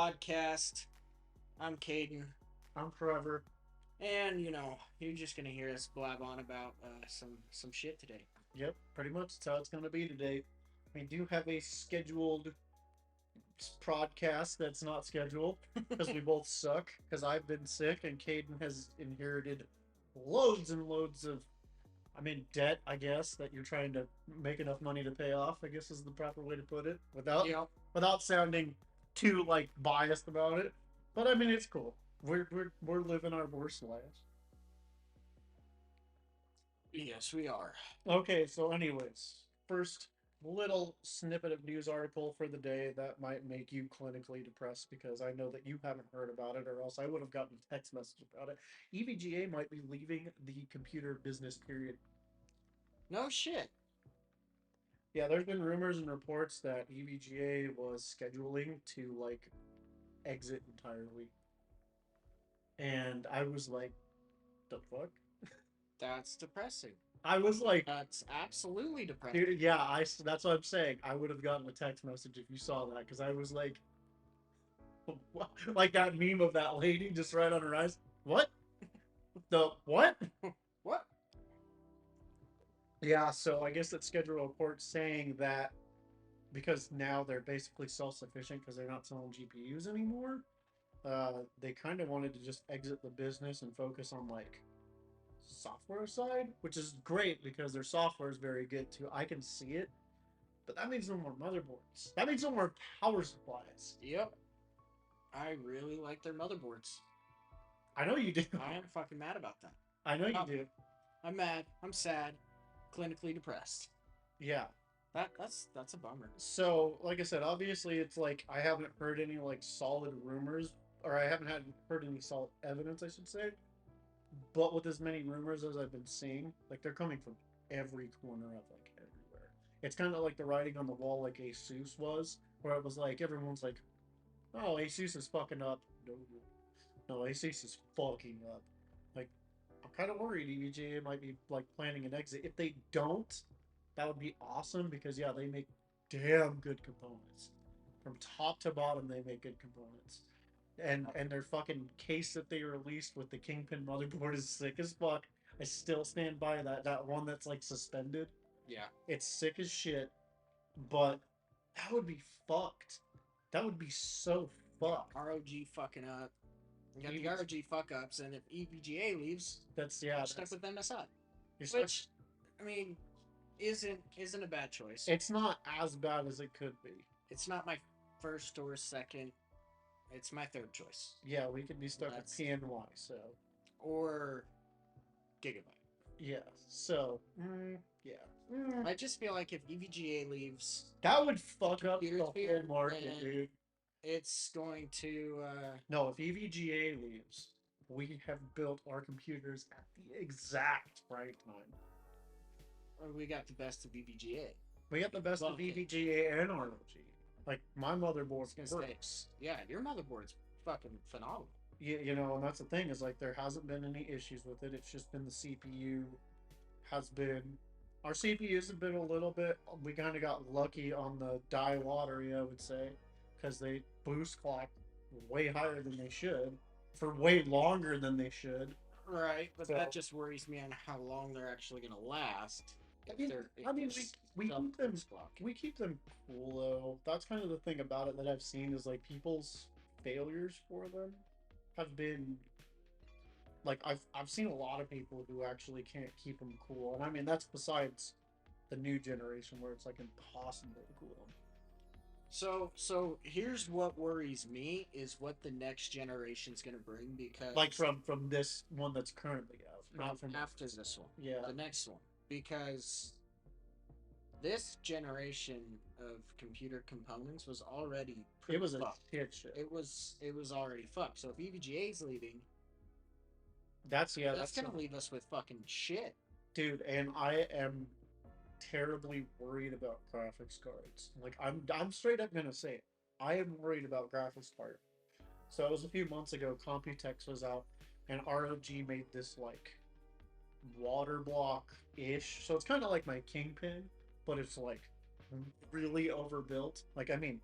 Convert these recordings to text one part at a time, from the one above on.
podcast. I'm Caden, I'm Forever. and you're just gonna hear us blab on about some shit today. Yep, pretty much that's how it's going to be today. We do have a scheduled podcast that's not scheduled because we both suck. Because I've been sick and Caden has inherited loads and loads of, I'm in debt, I guess, that you're trying to make enough money to pay off, I guess is the proper way to put it, Yep. without sounding too like biased about it. But I mean, it's cool. We're living our worst lives. Yes, we are. Okay, so anyways, first little snippet of news article for the day that might make you clinically depressed because I know that you haven't heard about it or else I would have gotten a text message about it. EVGA might be leaving the computer business period. No shit. Yeah, there's been rumors and reports that EVGA was scheduling to like exit entirely. And I was like, the fuck? That's depressing. I was like, That's absolutely depressing. dude, yeah, that's what I'm saying. I would have gotten a text message if you saw that because I was like that meme of that lady just right on her eyes. What? The what? What? Yeah, so I guess that schedule report saying that because now they're basically self-sufficient because they're not selling GPUs anymore. They kind of wanted to just exit the business and focus on like software side, which is great because their software is very good too. I can see it, but that means no more motherboards. That means no more power supplies. Yep. I really like their motherboards. I know you do. I am fucking mad about that. I know you Oh, do. I'm mad. I'm sad. Clinically depressed. Yeah. That's a bummer. So, like I said, obviously it's like I haven't heard any like solid rumors, or I haven't heard any solid evidence, I should say. But with as many rumors as I've been seeing, like they're coming from every corner of like everywhere. It's kind of like the writing on the wall, like Asus was, where it was like everyone's like, "Oh, Asus is fucking up." No, no, Asus is fucking up. Like, I'm kind of worried EVGA might be like planning an exit. If they don't, that would be awesome because yeah, they make damn good components. From top to bottom, they make good components. And their fucking case that they released with the Kingpin motherboard is sick as fuck. I still stand by that one that's like suspended. Yeah. It's sick as shit, but that would be fucked. That would be so fucked. ROG fucking up. You got the EV ROG fuck ups, and if EVGA leaves, That's yeah. you're stuck with MSI, You're stuck. which, I mean, isn't a bad choice. It's not as bad as it could be. It's not my first or second. It's my third choice. Yeah, we could be stuck with That's PNY. So or Gigabyte. yeah. So yeah. I just feel like if EVGA leaves That would fuck up computer the whole sphere, market, then dude. it's going to. No, if EVGA leaves, we have built our computers at the exact right time. We got the best of EVGA. We got the best of Fuck it. EVGA and ROG. Like my motherboard It's gonna stay. works. Yeah, your motherboard's fucking phenomenal. And that's the thing is like there hasn't been any issues with it. It's just been the CPU has been our CPUs have been a little bit. We kind of got lucky on the die lottery, I would say, because they boost clock way higher than they should for way longer than they should. Right, but So that just worries me on how long they're actually gonna last. I If mean, they're if I mean, they're we keep them boost clock. we keep them cool though. That's kind of the thing about it that I've seen is like people's failures for them have been like I've seen a lot of people who actually can't keep them cool, and I mean that's besides the new generation where it's like impossible to cool them. So here's what worries me is what the next generation's gonna bring because Like from this one that's currently out, not from from after this one, yeah. the next one, because this generation of computer components was already It pretty was a fucked. shit show. It was already fucked. So if EVGA's leaving, That's yeah. that's That's gonna leave us with fucking shit. dude, and I am terribly worried about graphics cards. Like I'm straight up gonna say it. I am worried about graphics card. So it was a few months ago. Computex was out, and ROG made this like water block ish. So it's kind of like my Kingpin, but it's like really overbuilt. Like I mean,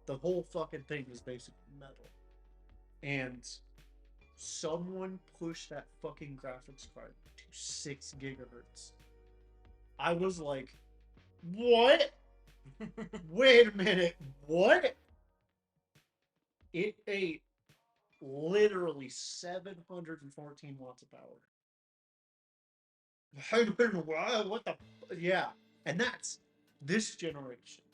the whole fucking thing is basically metal. And someone pushed that fucking graphics card to 6 gigahertz. I was like, what? Wait a minute, what? It ate literally 714 watts of power. What the? Yeah, and that's this generation.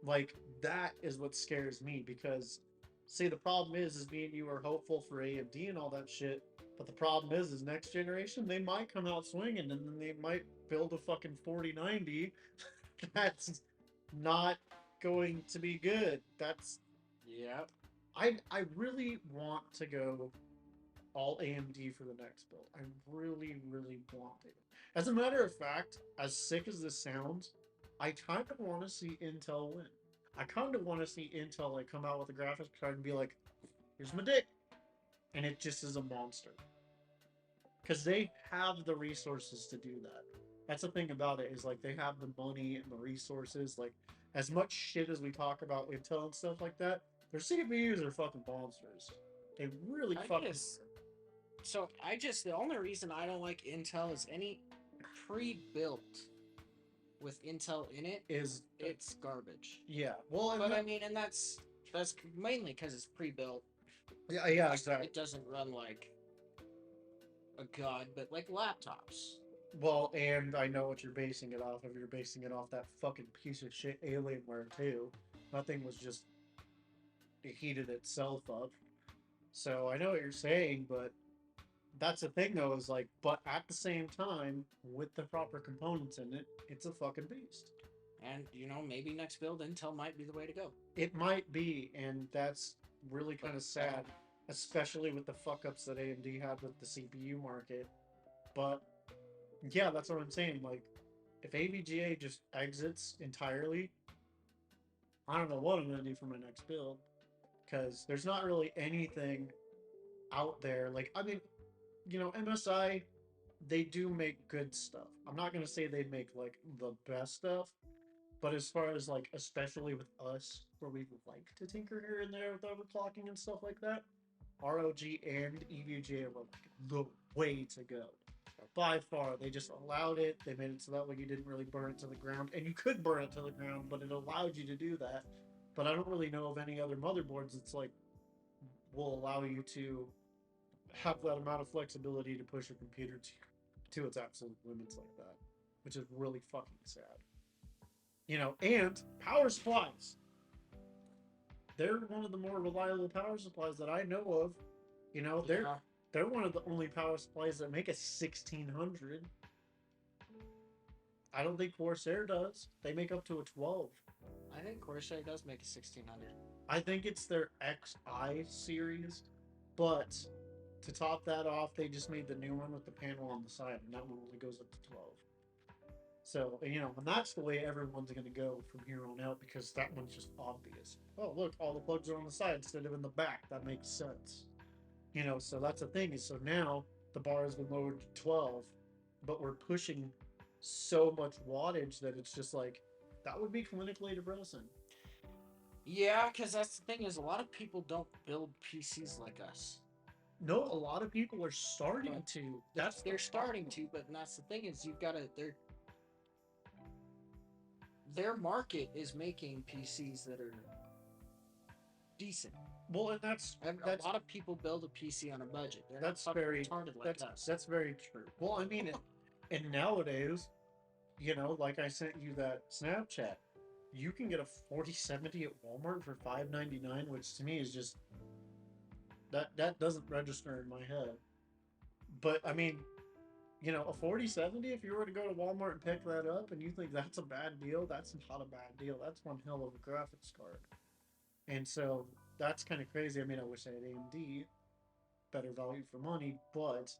Like that is what scares me because, see, the problem is me and you are hopeful for AMD and all that shit. But the problem is next generation they might come out swinging and then they might build a fucking 4090 that's not going to be good. That's Yep. I really want to go all AMD for the next build. I really, really want it. As a matter of fact, as sick as this sounds, I kind of want to see Intel win. I kind of want to see Intel like come out with a graphics card and be like, "Here's my dick," and it just is a monster because they have the resources to do that. That's the thing about it is like they have the money and the resources. Like as much shit as we talk about Intel and stuff like that, their CPUs are fucking monsters. They really I fucking. just the only reason I don't like Intel is any pre-built with Intel in it, Is it's garbage. yeah. Well, But I mean, and that's mainly because it's pre-built. yeah, yeah, Like, exactly. it doesn't run like a god, but like laptops. Well, and I know what you're basing it off of. You're basing it off that fucking piece of shit Alienware too. Nothing was just it heated itself up. So I know what you're saying, but that's the thing though, is like, but at the same time, with the proper components in it, it's a fucking beast. And maybe next build Intel might be the way to go. It might be, and that's really kind of But sad, especially with the fuck ups that AMD had with the CPU market. But yeah, that's what I'm saying. Like, if AVGA just exits entirely, I don't know what I'm gonna do for my next build because there's not really anything out there. Like, I mean, MSI, they do make good stuff. I'm not gonna say they make like the best stuff, but as far as like, especially with us, where we like to tinker here and there with overclocking and stuff like that, ROG and EVGA were like the way to go. By far, they just allowed it. They made it so that way you didn't really burn it to the ground, and you could burn it to the ground, but it allowed you to do that. But I don't really know of any other motherboards that's like will allow you to have that amount of flexibility to push your computer to its absolute limits like that, which is really fucking sad. And power supplies. They're one of the more reliable power supplies that I know of. You know, they're yeah, they're one of the only power supplies that make a 1600. I don't think Corsair does. They make up to a 12. I think Corsair does make a 1600. I think it's their XI series, but to top that off, they just made the new one with the panel on the side, and that one only goes up to 12. So, and that's the way everyone's going to go from here on out because that one's just obvious. Oh, look, all the plugs are on the side instead of in the back. That makes sense. So that's the thing is so now the bar has been lowered to 12, but we're pushing so much wattage that it's just like, that would be clinically depressing. Yeah, because that's the thing is a lot of people don't build PCs like us. No, a lot of people are starting But to. They're starting to, but that's the thing is you've got to their market is making PCs that are decent. Well, and that's And a lot of people build a PC on a budget. They're that's not very retarded like us. that's very true. Well, I mean, and nowadays, like I sent you that Snapchat, you can get a 4070 at Walmart for $5.99, which to me is just that doesn't register in my head. But I mean, a 4070, if you were to go to Walmart and pick that up and you think that's a bad deal, that's not a bad deal. That's one hell of a graphics card. And so that's kind of crazy. I mean, I wish I had AMD, better value for money, but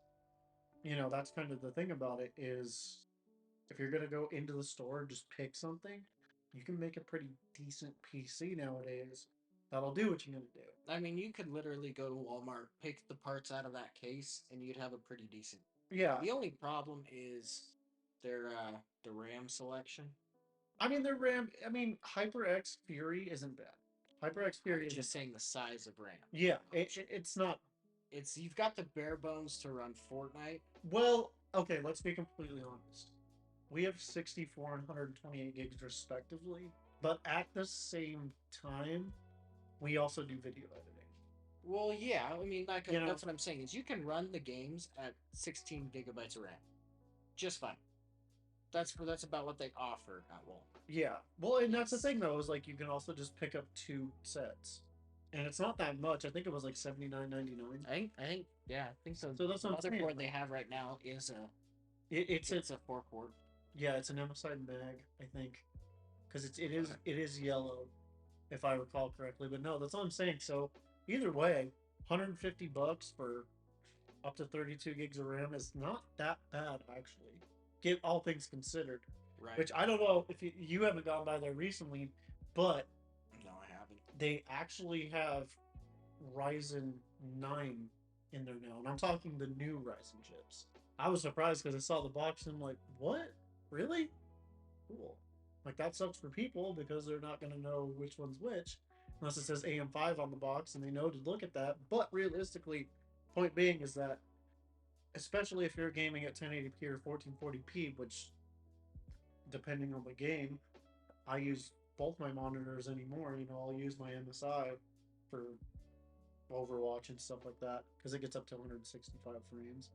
that's kind of the thing about it is if you're gonna go into the store and just pick something, you can make a pretty decent PC nowadays that'll do what you're gonna do. I mean, you could literally go to Walmart, pick the parts out of that case, and you'd have a pretty decent. Yeah, The only problem is their the RAM selection. I mean their RAM. I mean HyperX Fury isn't bad. HyperX I'm is just saying the size of RAM. yeah. It's not It's you've got the bare bones to run Fortnite. well. Okay, let's be completely honest. We have 64 and 128 gigs respectively, but at the same time, we also do video editing. Well, yeah, I mean, like You know, that's what I'm saying is you can run the games at 16 gigabytes of RAM, just fine. That's about what they offer at Walmart. yeah. Well, and that's the It's thing though, is like you can also just pick up 2 sets, and it's not that much. I think it was like 79.99. yeah, I think so. So that's The what I'm saying. motherboard they have right now is It's a 4 port. yeah, it's an MSI Mag, I think, because Okay. it is yellow, if I recall correctly. But no, that's all I'm saying. So either way, $150 for up to 32 gigs of RAM is not that bad actually. Get all things considered. Right. Which I don't know if you haven't gone by there recently, but No, I haven't. they actually have Ryzen 9 in there now, and I'm talking the new Ryzen chips. I was surprised because I saw the box and I'm like, what? Really? Cool. Like that sucks for people because they're not going to know which one's which unless it says AM5 on the box and they know to look at that. But realistically, point being is that especially if you're gaming at 1080p or 1440p, which depending on the game, I use both my monitors anymore. You know, I'll use my MSI for Overwatch and stuff like that because it gets up to 165 frames.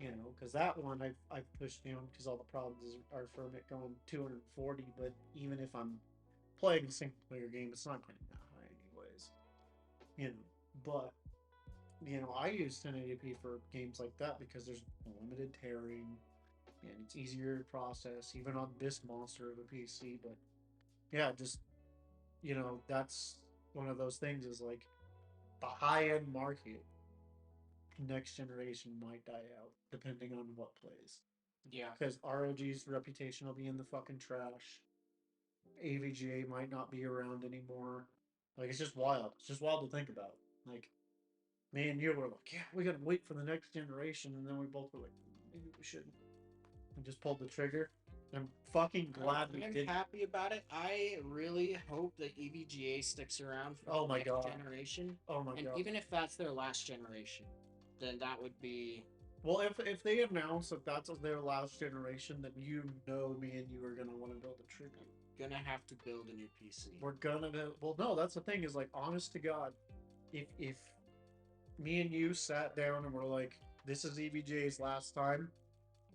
You know, because that one I've pushed down because all the problems are from it going 240. But even if I'm playing a single player game, it's not getting that high anyways. You know, but you know I use 1080p for games like that because there's limited tearing and it's easier to process even on this monster of a PC. But yeah, just you know that's one of those things is like the high end market next generation might die out depending on what plays. Yeah. Because ROG's reputation will be in the fucking trash. AVGA might not be around anymore. Like it's just wild. It's just wild to think about. Like me and you were like, yeah, we gotta wait for the next generation, and then we both were like, maybe we shouldn't. We just pulled the trigger. I'm fucking glad we I'm did. happy about it. I really hope that EVGA sticks around for Oh the my next god. generation. Oh my And god. even if that's their last generation, then that would be Well, if they announce that that's their last generation, then you know me and you are gonna want to build a tribute. gonna have to build a new PC. We're gonna well, no, that's the thing is like, honest to God, if me and you sat down and were like, this is EVGA's last time,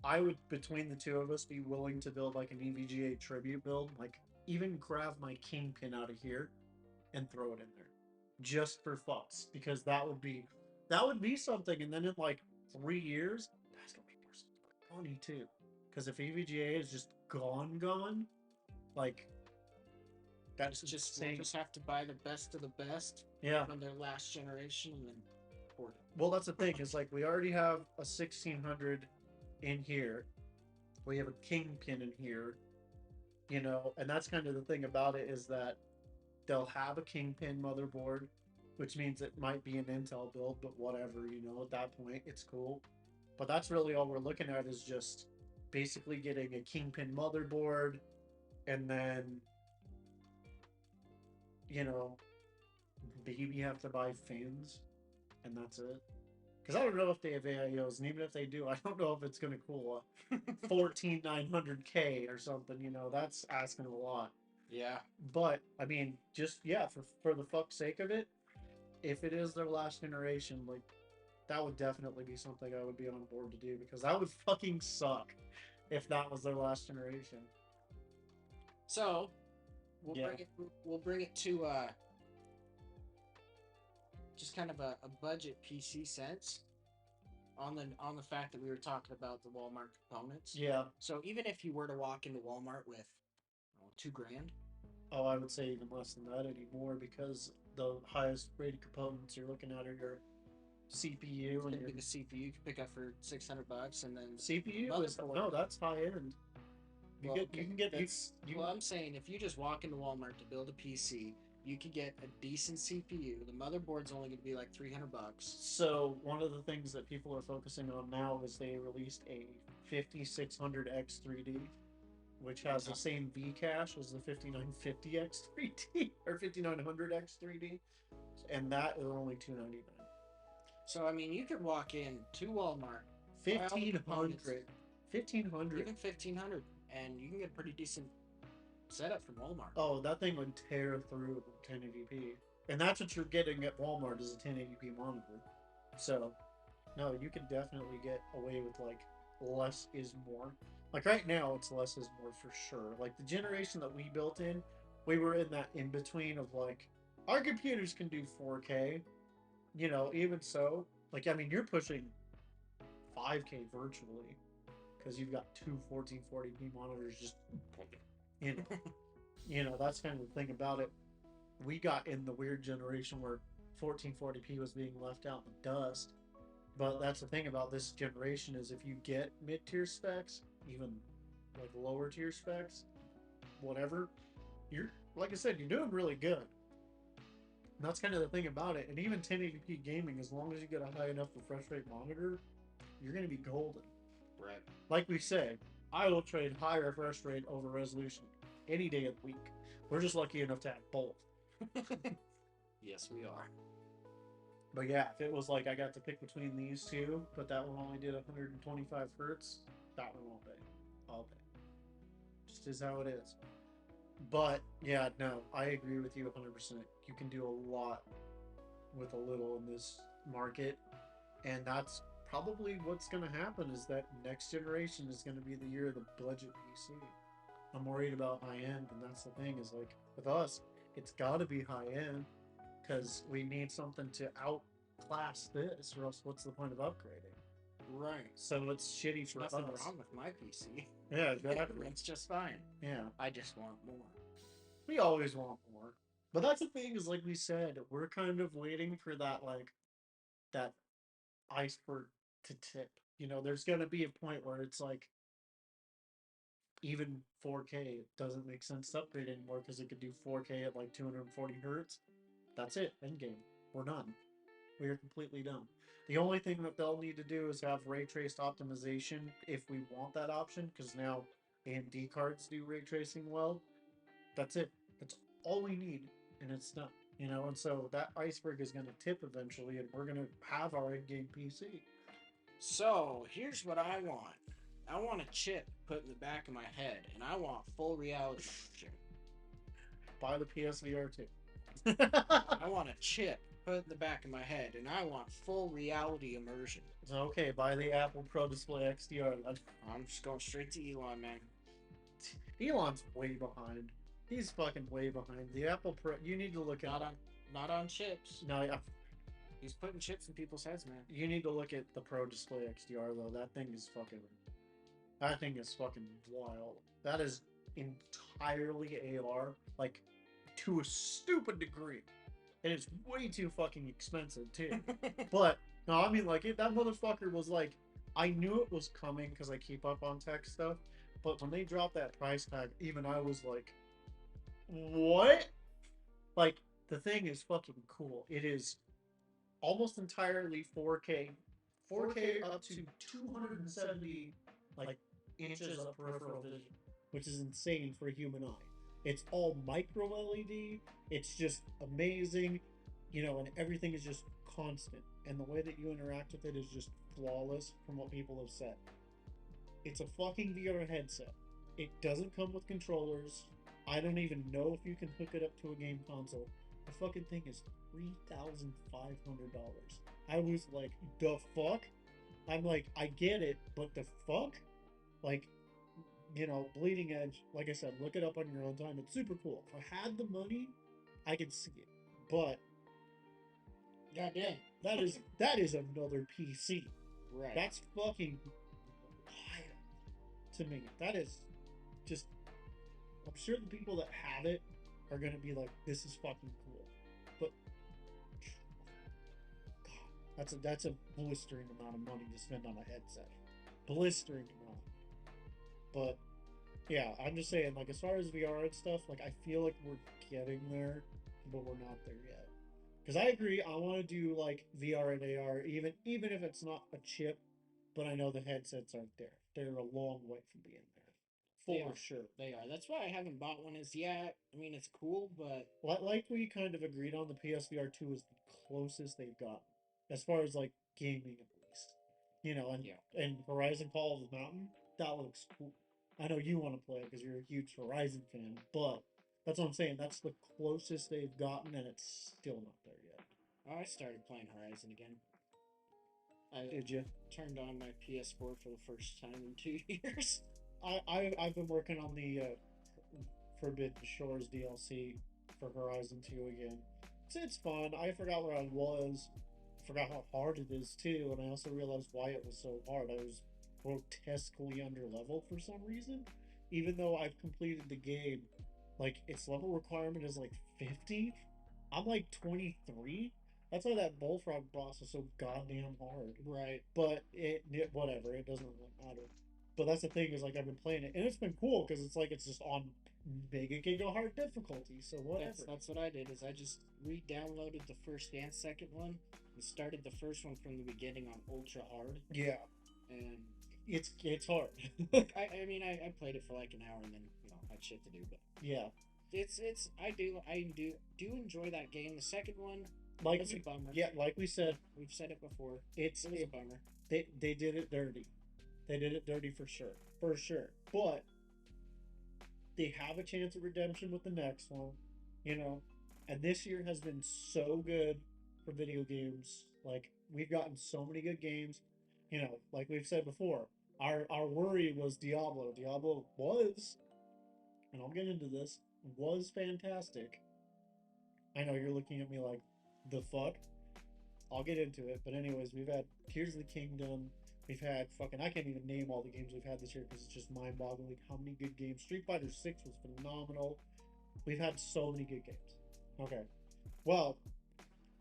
I would between the two of us be willing to build like an EVGA tribute build, like even grab my kingpin out of here and throw it in there, just for fucks, because that would be something. And then in like 3 years, that's gonna be more money too, because if EVGA is just gone, like that's We'll insane. just have to buy the best of the best Yeah. from their last generation and then port it. Well, that's the thing. Is like we already have a 1600 in here. We have a kingpin in here. You know, and that's kind of the thing about it is that they'll have a kingpin motherboard, which means it might be an Intel build, but whatever. You know, at that point, it's cool. But that's really all we're looking at is just basically getting a kingpin motherboard, and then you know, maybe have to buy fins, and that's it. Because I don't know if they have AIOs, and even if they do, I don't know if it's going to cool a 14900K or something. You know, that's asking a lot. Yeah. But I mean, just yeah, for the fuck's sake of it, if it is their last generation, like that would definitely be something I would be on board to do because that would fucking suck if that was their last generation. So Yeah. we'll bring it to just kind of a budget PC sense on the fact that we were talking about the Walmart components. Yeah. So even if you were to walk into Walmart with $2,000, Oh, I would say even less than that anymore because the highest rated components you're looking at are your CPU and your the CPU you can pick up for $600, and then CPU is motherboard. no, that's high end. You Well, get you can get you well, I'm saying if you just walk into Walmart to build a PC, you could get a decent CPU. The motherboard's only going to be like $300. So one of the things that people are focusing on now is they released a 5600X 3D, which has the same V cache as the 5950X 3D or 5900X 3D, and that is only $299. So I mean, you could walk in to Walmart, buy all the components, 1500. even 1500, and you can get a pretty decent setup from Walmart. Oh, that thing would tear through 1080p, and that's what you're getting at Walmart is a 1080p monitor. So, no, you can definitely get away with like less is more. Like right now, it's less is more for sure. Like the generation that we built in, we were in that in between of like our computers can do 4K, you know, even so. Like, I mean, you're pushing 5K virtually because you've got two 1440p monitors just, you know, that's kind of the thing about it. We got in the weird generation where 1440p was being left out in the dust. But that's the thing about this generation is if you get mid-tier specs, even like lower tier specs, whatever, you're like I said, you're doing really good. And that's kind of the thing about it. And even 1080p gaming, as long as you get a high enough refresh rate monitor, you're going to be golden. Right. Like we say, I will trade high refresh rate over resolution any day of the week. We're just lucky enough to have both. Yes, we are. But yeah, if it was like I got to pick between these two, but that one only did 125 hertz, that one won't pay. I'll pay. Just is how it is. But yeah, no, I agree with you 100%. You can do a lot with a little in this market, and that's probably what's going to happen. Is that next generation is going to be the year of the budget PC. I'm worried about high end, and that's the thing. Is like with us, it's got to be high end because we need something to outclass this, or else what's the point of upgrading? Right. So it's shitty for Nothing us. wrong with my PC. Yeah, exactly. It's just fine. Yeah. I just want more. We always want more. But that's the thing is like we said, we're kind of waiting for that iceberg to tip. You know, there's gonna be a point where it's like even 4K doesn't make sense to upgrade anymore because it could do 4K at like 240 hertz. That's it. End game. We're done. We are completely done. The only thing that they'll need to do is have ray traced optimization if we want that option, because now AMD cards do ray tracing well. That's it. That's all we need, and it's done. You know, and so that iceberg is going to tip eventually, and we're going to have our in-game PC. So here's what I want. I want a chip put in the back of my head, and I want full reality immersion. Buy the PSVR 2. I want a chip put in the back of my head, and I want full reality immersion. So, okay, buy the Apple Pro Display XDR. I'm just going straight to Elon, man. Elon's way behind. He's fucking way behind. The Apple Pro, you need to look at. Not on chips. No, yeah. He's putting chips in people's heads, man. You need to look at the Pro Display XDR though. That thing is fucking wild. That is entirely AR, like to a stupid degree, and it's way too fucking expensive too. But no, I mean like that motherfucker was like, I knew it was coming because I keep up on tech stuff. But when they dropped that price tag, even I was like, what? Like, the thing is fucking cool. It is almost entirely 4K. 4K up to 270 like inches of peripheral vision, which is insane for a human eye. It's all micro LED. It's just amazing, you know, and everything is just constant. And the way that you interact with it is just flawless from what people have said. It's a fucking VR headset. It doesn't come with controllers. I don't even know if you can hook it up to a game console. The fucking thing is $3,500. I was like, the fuck? I'm like, I get it, but the fuck? Like, you know, Bleeding Edge, like I said, look it up on your own time. It's super cool. If I had the money, I could see it. But goddamn, that is another PC. Right. That's fucking wild to me. That is just, I'm sure the people that have it are gonna be like, this is fucking cool. But God, that's a blistering amount of money to spend on a headset. Blistering amount. But yeah, I'm just saying, like, as far as VR and stuff, like, I feel like we're getting there, but we're not there yet. Because I agree, I want to do like VR and AR, even if it's not a chip, but I know the headsets aren't there. They're a long way from being there. They for are. sure. They are. That's why I haven't bought one as yet. I mean, it's cool, but Like we kind of agreed on, the PSVR 2 is the closest they've got as far as like gaming at least. You know, yeah. and Horizon Call of the Mountain, that looks cool. I know you want to play it because you're a huge Horizon fan, but that's what I'm saying. That's the closest they've gotten, and it's still not there yet. Oh, I started playing Horizon again. I Did you? turned on my PS4 for the first time in 2 years. I've been working on the Forbidden Shores DLC for Horizon 2 again. It's fun. I forgot where I was. I forgot how hard it is too, and I also realized why it was so hard. I was grotesquely under level for some reason. Even though I've completed the game, like its level requirement is like 50. I'm like 23. That's why that bullfrog boss is so goddamn hard. Right. But it whatever, it doesn't really matter. But that's the thing is like I've been playing it and it's been cool because it's like it's just on mega giga hard difficulty. So whatever. That's what I did. Is I just re-downloaded the first and second one and started the first one from the beginning on ultra hard. Yeah, And it's hard. I mean I played it for like an hour and then I had shit to do. But Yeah, it's I do enjoy that game. The second one like was a bummer. yeah, like we said, We've said it before. it's It was a bummer. they did it dirty. They did it dirty for sure. But they have a chance of redemption with the next one, you know. And this year has been so good for video games. Like we've gotten so many good games, you know. Like we've said before, our worry was Diablo. Diablo was, and I'll get into this, was fantastic. I know you're looking at me like, the fuck. I'll get into it, but anyways, we've had Tears of the Kingdom. We've had fucking I can't even name all the games we've had this year because it's just mind-boggling how many good games. Street Fighter 6 was phenomenal. We've had so many good games. Okay, well,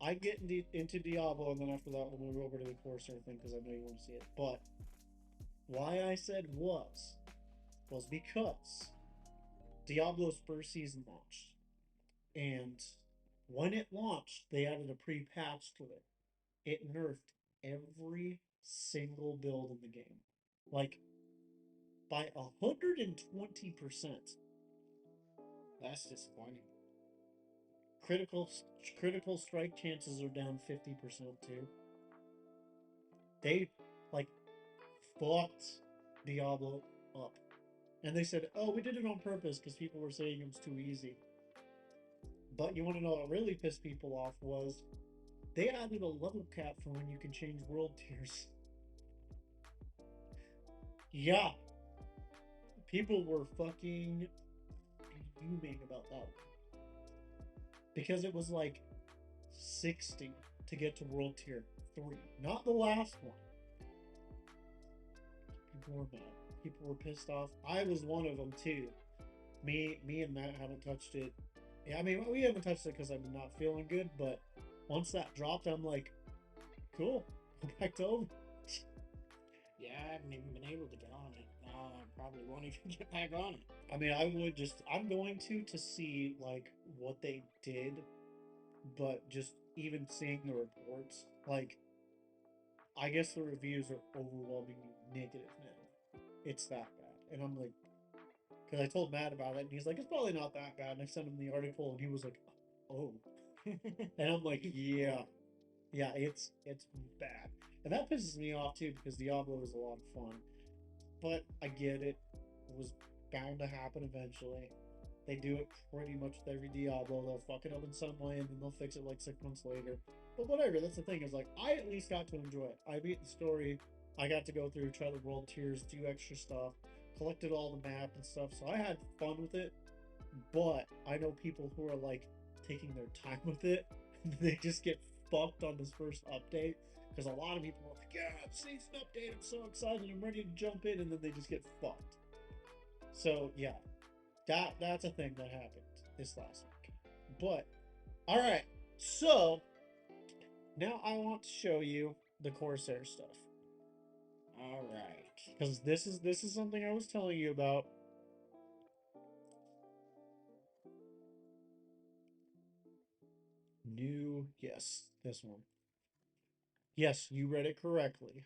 I get into Diablo, and then after that we'll move over to the Corsair thing because I know you want to see it. But why I said was because Diablo's first season launched, and when it launched, they added a pre-patch to it. It nerfed every single build in the game, like by 120%. That's disappointing. Critical critical strike chances are down 50% too. They like fucked Diablo up. And they said, "Oh, we did it on purpose because people were saying it was too easy." But you want to know what really pissed people off was they added a level cap for when you can change world tiers. Yeah, people were fucking fuming about that because it was like 60 to get to world tier 3, not the last one. People were mad. People were pissed off. I was one of them too. Me and Matt haven't touched it. Yeah, I mean we haven't touched it because I'm not feeling good. But once that dropped, I'm like, cool, back to over. Yeah, I haven't even been able to get on it. I probably won't even get back on it. I mean, I'm going to see like what they did, but just even seeing the reports, like, I guess the reviews are overwhelmingly negative now. It's that bad, and I'm like, because I told Matt about it, and he's like, it's probably not that bad. And I sent him the article, and he was like, oh, and I'm like, yeah, yeah, it's bad, and that pisses me off too because Diablo is a lot of fun, but I get it. It was bound to happen eventually. They do it pretty much with every Diablo. They'll fuck it up in some way and then they'll fix it like 6 months later. But whatever, that's the thing, is like I at least got to enjoy it. I beat the story. I got to go through, try the world tiers, do extra stuff, collected all the map and stuff, so I had fun with it. But I know people who are like taking their time with it. They just get fucked on this first update. Because a lot of people are like, yeah, season update, I'm so excited, I'm ready to jump in, and then they just get fucked. So yeah, that's a thing that happened this last week. But all right, so now I want to show you the Corsair stuff All right. because this is something I was telling you about. New, yes, this one. Yes, you read it correctly.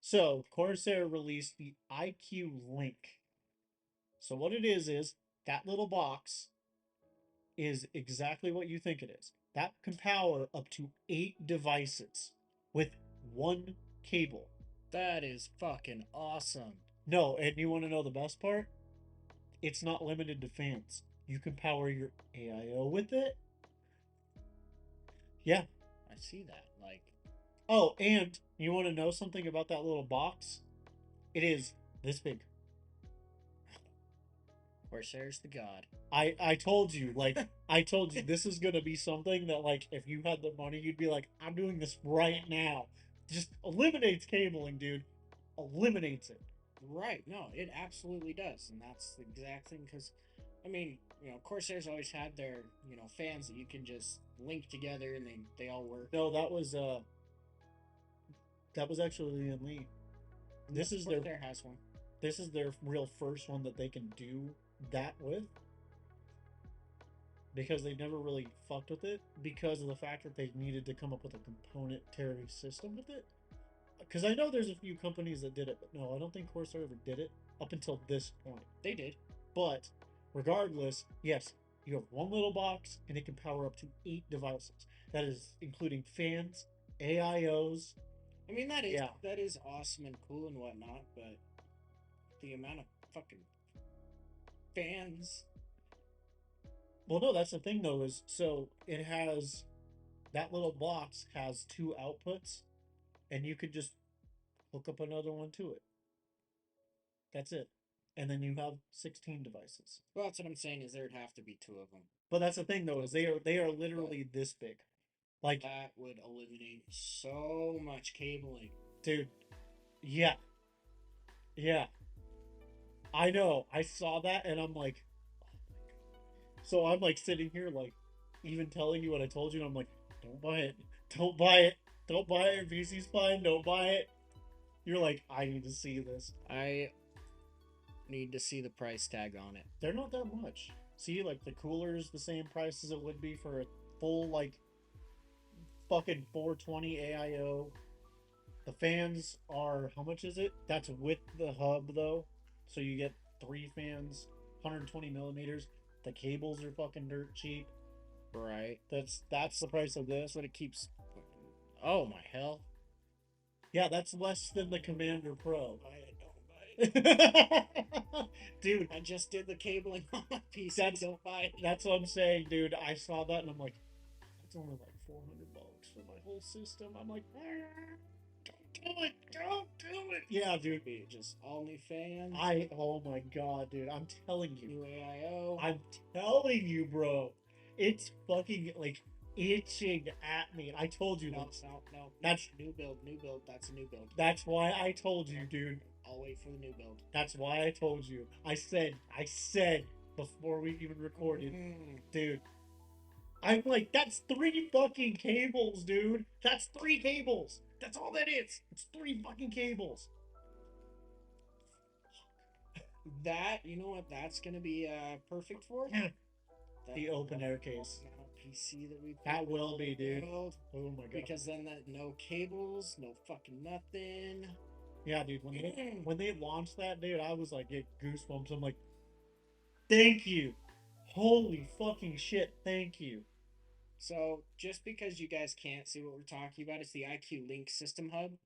So Corsair released the IQ Link. So what it is that little box is exactly what you think it is. That can power up to 8 devices with one cable. That is fucking awesome. No, and you want to know the best part? It's not limited to fans. You can power your AIO with it. Yeah. I see that. Like, Oh, and you want to know something about that little box? It is this big. Corsair's the god. I told you, like, I told you this is gonna be something that, like, if you had the money, you'd be like, I'm doing this right now. Just eliminates cabling, dude. Eliminates it. Right. No, it absolutely does. And that's the exact thing. Because, I mean, Corsair's always had their, fans that you can just link together and they all work. No, that was actually Lian Li. This is Corsair has one. This is their real first one that they can do that with. Because they never really fucked with it because of the fact that they needed to come up with a componentary system with it. Because I know there's a few companies that did it, but no, I don't think Corsair ever did it up until this point. They did. But regardless, yes, you have one little box and it can power up to 8 devices. That is including fans, AIOs. I mean, that is awesome and cool and whatnot, but the amount of fucking fans. Well, no, that's the thing though, is so it has that little box has 2 outputs, and you could just hook up another one to it. That's it. And then you have 16 devices. Well, that's what I'm saying, is there'd have to be 2 of them. But that's the thing though, is they are literally this big. Like, that would eliminate so much cabling. Dude. Yeah. Yeah. I know. I saw that and I'm like, so I'm like sitting here like even telling you what I told you, and I'm like, don't buy it. Don't buy it. Don't buy it. VC's fine. Don't buy it. You're like, I need to see this. I need to see the price tag on it. They're not that much. See, like the cooler's the same price as it would be for a full like fucking 420 AIO. The fans are, how much is it? That's with the hub though. So you get 3 fans, 120 millimeters. The cables are fucking dirt cheap. Right. That's the price of this. That's what it keeps. Oh my hell. Yeah, that's less than the Commander Pro. Don't buy it. Dude, I just did the cabling on my PC. Don't buy it. That's what I'm saying, dude. I saw that and I'm like, it's only like $400 for my whole system. I'm like, don't do it. Don't do it. Yeah, dude. Just OnlyFans. Oh my god, dude. I'm telling you. New AIO. I'm telling you, bro. It's fucking like itching at me. I told you no. That's new build. That's a new build. That's why I told you, dude. I'll wait for the new build. That's why I told you. I said before we even recorded, dude. I'm like, that's 3 fucking cables, dude. That's 3 cables. That's all that is. It's 3 fucking cables. That, you know what that's gonna be perfect for? The open air case. PC that will be, dude. Oh my god. Because then no cables, no fucking nothing. Yeah, dude. When they launched that, dude, I was like, get goosebumps. I'm like, thank you. Holy fucking shit, thank you. So, just because you guys can't see what we're talking about, it's the IQ Link System Hub.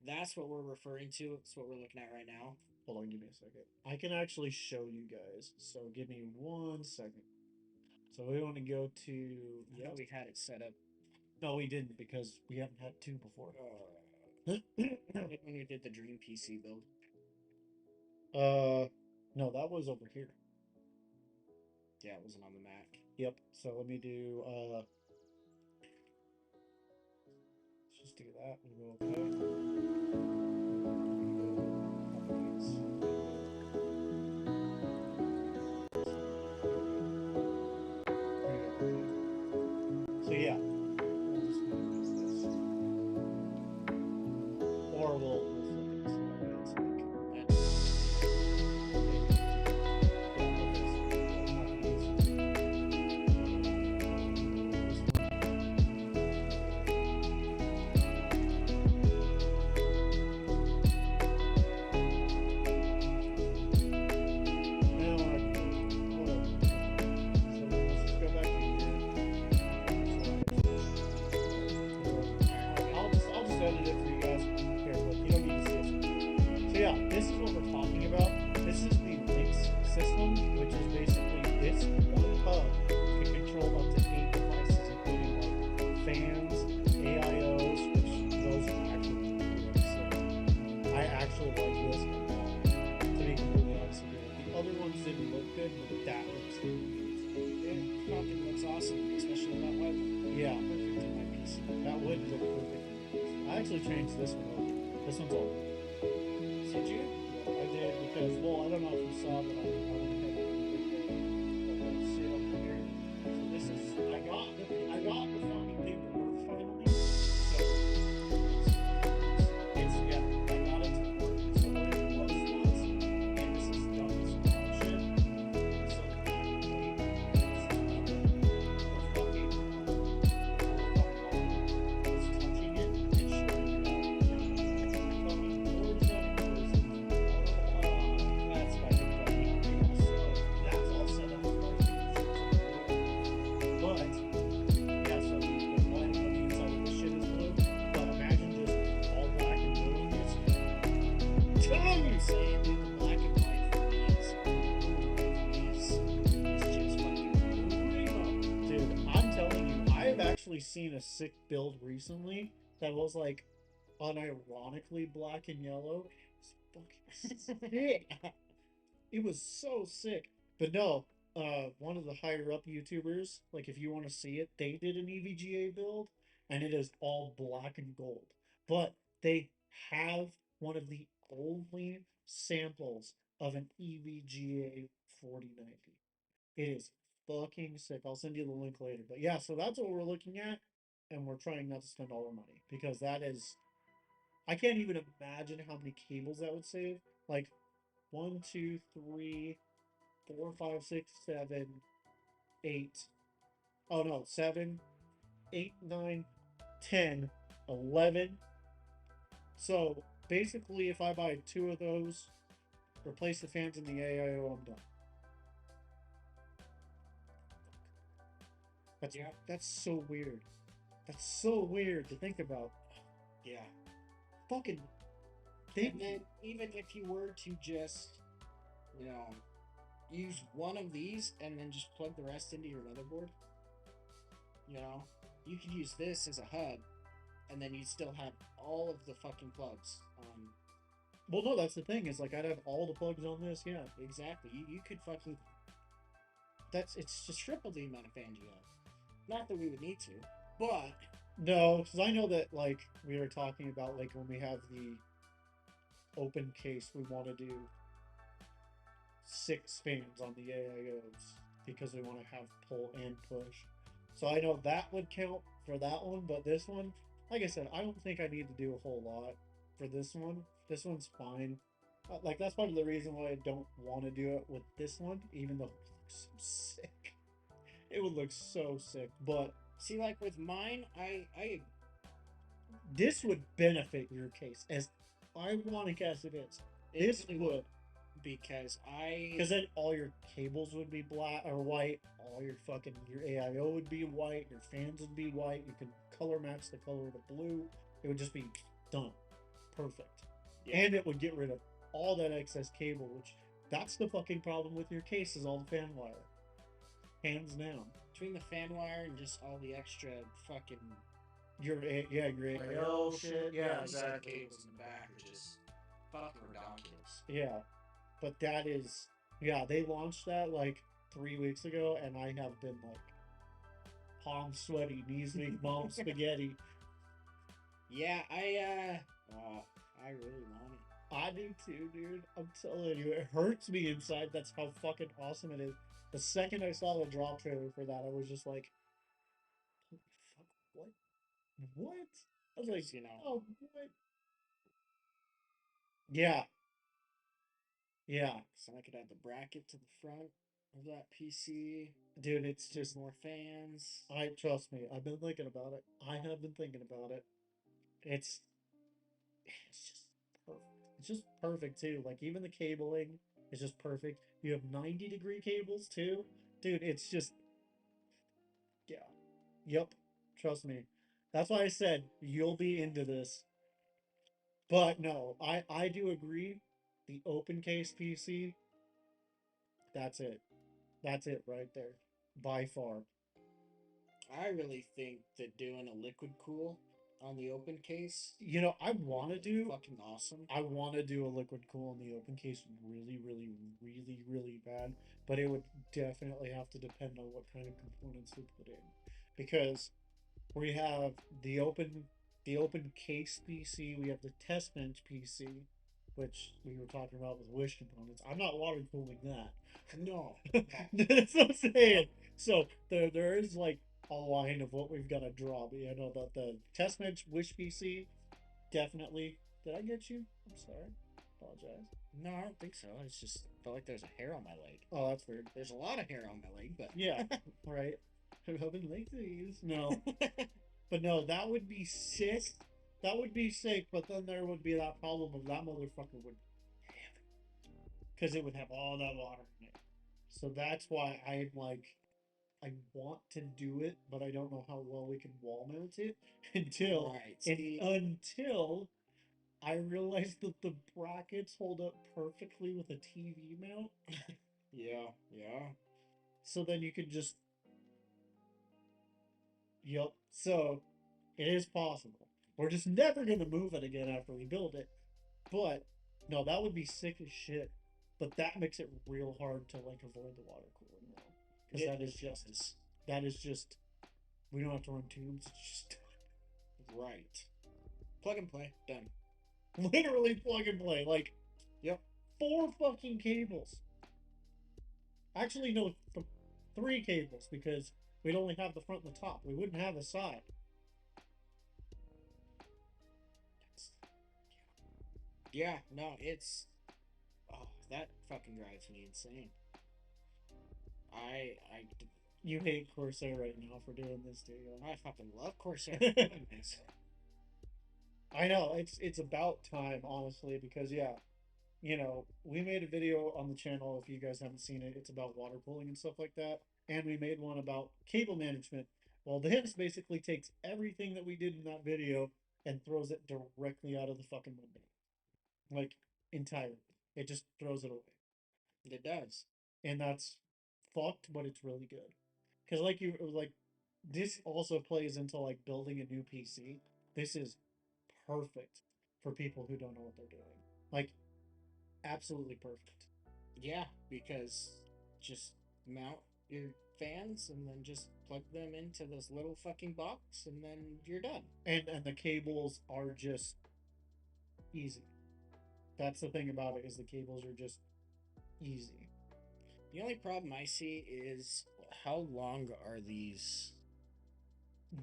That's what we're referring to. It's what we're looking at right now. Hold on, give me a second. I can actually show you guys. So, give me 1 second. So, we want to go to... Yeah, we had it set up. No, we didn't, because we haven't had 2 before. When you did the Dream PC build. No, that was over here. Yeah, it wasn't on the Mac. Yep. So let me do let's just do that and go okay. So yeah. We'll just use this. Or we'll fans, AIOs, which those are actually really sick. I actually like this a lot. To be completely honest with you, the other ones didn't look good, but that looks amazing. It fucking looks awesome, especially that white one. Yeah, Perfect in my PC. that would look perfect. I actually changed this one over. This one's old. Did you? I did because, well, I don't know if you saw, but I went ahead and put the shit up here. So this is, I got the fucking paperwork finally. So it's, yeah, I got it to work. So what it was, and this is dumb as fuck shit. So the fucking was touching it and showing it out. Fucking boards that it was. That's fucking funny. That's all set up for but yeah, so the line on the inside of the shit is blue. But imagine just all black and blue on this. Tell you saying, dude, the black and white for me is just fucking primo. Dude, I'm telling you, I have actually seen a sick build recently that was like unironically black and yellow. It's fucking sick. It was so sick. But no, one of the higher up YouTubers, like if you want to see it, they did an EVGA build and it is all black and gold. But they have one of the only samples of an EVGA 4090. It is fucking sick. I'll send you the link later. But yeah, so that's what we're looking at, and we're trying not to spend all our money because that is, I can't even imagine how many cables that would save. Like 1, 2, 3, 4, 5, 6, 7, 8. Oh no, 7, 8, 9, 10, 11. So basically, if I buy 2 of those, replace the fans in the AIO, I'm done. That's so weird. That's so weird to think about. Yeah. Fucking. And then even if you were to just, you know, use one of these and then just plug the rest into your motherboard, you know, you could use this as a hub, and then you'd still have all of the fucking plugs on. Well, no, that's the thing. Is like I'd have all the plugs on this. Yeah, Exactly. You could fucking. It's just triple the amount of fans you have. Not that we would need to, but no, because I know that like we were talking about like when we have the open case, we want to do 6 fans on the AIOs because we want to have pull and push. So I know that would count for that one, but this one, like I said, I don't think I need to do a whole lot for this one. This one's fine. Like that's part of the reason why I don't want to do it with this one, even though it looks so sick. It would look so sick, but see, like with mine, I this would benefit your case as ironic as it is. This really would because because then all your cables would be black or white. All your AIO would be white. Your fans would be white. You could color match the color of the blue. It would just be done, perfect. Yeah. And it would get rid of all that excess cable, which that's the fucking problem with your case is all the fan wire, hands down. Between the fan wire and just all the extra fucking your AIO shit, yeah, exactly. Cables in the back are just fucking ridiculous. Yeah, but that is, yeah, they launched that like 3 weeks ago, and I have been like palms sweaty, knees weak, mom spaghetti. Yeah, I really want it. I do too, dude. I'm telling you, it hurts me inside. That's how fucking awesome it is. The second I saw the drop trailer for that, I was just like, "Holy fuck, what? What?" I was like, you know, "Oh, what?" Yeah. Yeah. So I could add the bracket to the front of that PC. Dude, it's just more fans. Trust me, I've been thinking about it. I have been thinking about it. It's just perfect. It's just perfect too. Like even the cabling is just perfect. You have 90-degree cables too. Dude, it's just yeah. Yep. Trust me. That's why I said you'll be into this. But no, I do agree. The open case PC, that's it. That's it right there. By far. I really think that doing a liquid cool on the open case You know, I want to do. fucking awesome. I want to do a liquid cool in the open case really, really, really, really bad, but it would definitely have to depend on what kind of components we put in, because we have the open, the open case PC, we have the test bench PC, which we were talking about with Wish components. I'm not water cooling that. No, That's what I'm saying. So there is like a line of what we've got to draw, but you know the test bench Wish PC definitely. Did I get you? I'm sorry. Apologize. no, I don't think so. It's just felt like there's a hair on my leg. Oh, that's weird. There's a lot of hair on my leg, but Yeah, right. I'm hoping like these. No, but no, that would be sick. That would be sick, but then there would be that problem of that motherfucker would, because it would have all that water in it. So that's why I'm like, I want to do it, but I don't know how well we can wall mount it until right. and See, until I realize that the brackets hold up perfectly with a TV mount. yeah, yeah. So then you can just. Yup. So it is possible. We're just never gonna move it again after we build it. But no, that would be sick as shit. But that makes it real hard to like avoid the water cooling now. Because that is just we don't have to run tubes, it's just right. Plug and play, done. literally plug and play. Like, Yep. 4 fucking cables. Actually, no, 3 cables because we'd only have the front and the top. We wouldn't have the side. Yeah, no, it's that fucking drives me insane. I You hate Corsair right now for doing this to you. I fucking love Corsair for doing this. I know it's about time, honestly, because yeah, you know, we made a video on the channel. If you guys haven't seen it, it's about water cooling and stuff like that, and we made one about cable management. Well, this basically takes everything that we did in that video and throws it directly out of the fucking window, like entirely. It just throws it away, It does. and that's fucked, but it's really good. Because like you like, this also plays into like building a new PC. This is perfect for people who don't know what they're doing. Like, absolutely perfect. Yeah, because just mount your fans and then just plug them into this little fucking box and then you're done. And the cables are just easy. That's the thing about it, is the cables are just easy. The only problem I see is how long are these?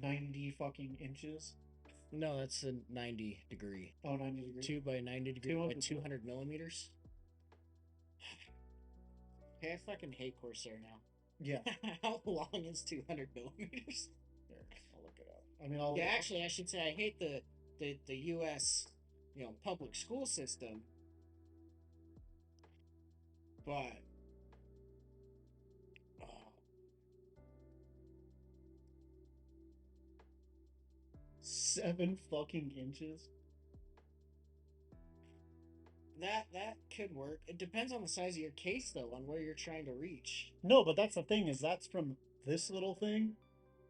90 fucking inches. No, that's a 90 degree. Oh, 90 degrees. 2 by 90 degree 200 by 200 millimeters. Hey, I fucking hate Corsair now. Yeah. How long is 200 millimeters? There, I'll look it up. I mean, I'll. Yeah, actually, I should say I hate the U.S. Public school system, but 7 fucking inches. that could work. It depends on the size of your case, though, on where you're trying to reach. No, but that's the thing, is that's from this little thing